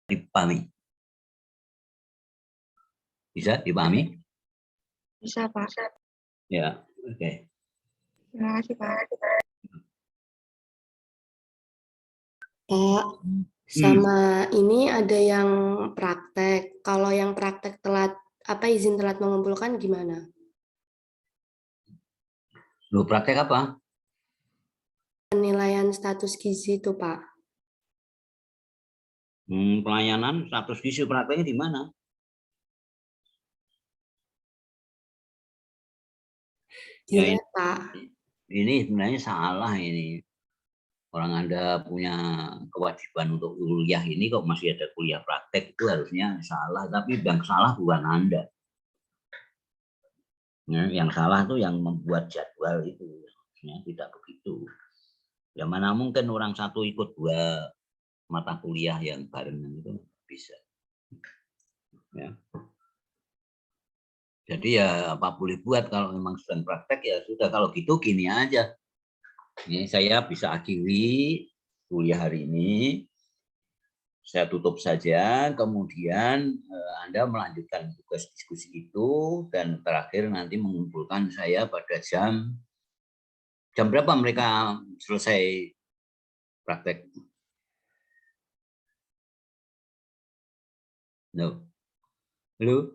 dipahami? Bisa dipahami? Bisa, Pak. Ya, oke. Terima kasih, Pak. Pak, sama ini ada yang praktek. Kalau yang praktek telat, izin telat mengumpulkan gimana? Lu praktek apa? Penilaian status gizi itu, Pak. Pelayanan status gizi prakteknya di mana? Di Ya, lab, Pak. ini sebenarnya salah ini. Orang Anda punya kewajiban untuk kuliah ini kok masih ada kuliah praktek, itu harusnya salah. Tapi yang salah bukan Anda. Yang salah tuh yang membuat jadwal itu. Harusnya tidak begitu. Ya mana mungkin orang satu ikut 2 mata kuliah yang barengan itu bisa. Ya. Jadi ya apa boleh buat, kalau memang sedang praktek ya sudah. Kalau gitu gini aja. Ini saya bisa akhiri kuliah hari ini. Saya tutup saja, kemudian Anda melanjutkan tugas diskusi itu, dan terakhir nanti mengumpulkan saya pada jam berapa mereka selesai praktek? No. Halo?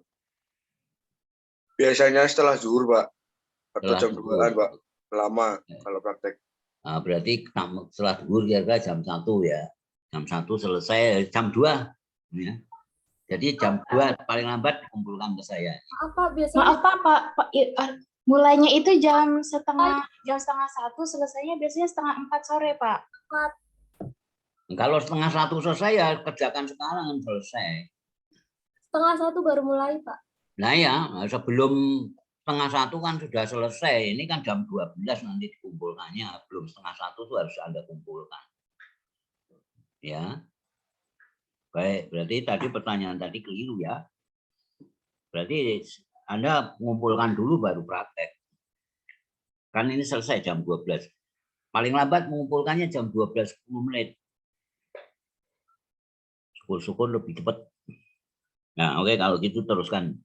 Biasanya setelah zuhur, Pak. Atau Setelah jam zuhur. 2-an, Pak. Lama kalau praktek. Nah, berarti setelah zuhur kira-kira jam 1 ya. Jam 1 selesai, jam 2. Ya. Jadi jam 2 paling lambat kumpulkan ke saya. Maaf Pak, mulainya itu jam setengah 1, selesainya biasanya setengah 4 sore, Pak. Kalau setengah 1 selesai ya kerjakan sekarang kan selesai. Setengah 1 baru mulai, Pak. Nah ya, sebelum setengah 1 kan sudah selesai. Ini kan jam 12 nanti dikumpulkannya. Belum setengah 1 itu harus Anda kumpulkan. Ya. Baik, berarti tadi pertanyaan tadi keliru ya. Berarti Anda mengumpulkan dulu baru praktek. Kan ini selesai jam 12. Paling lambat mengumpulkannya jam 12.10 menit. Syukur-syukur lebih cepat. Nah, oke, kalau gitu teruskan.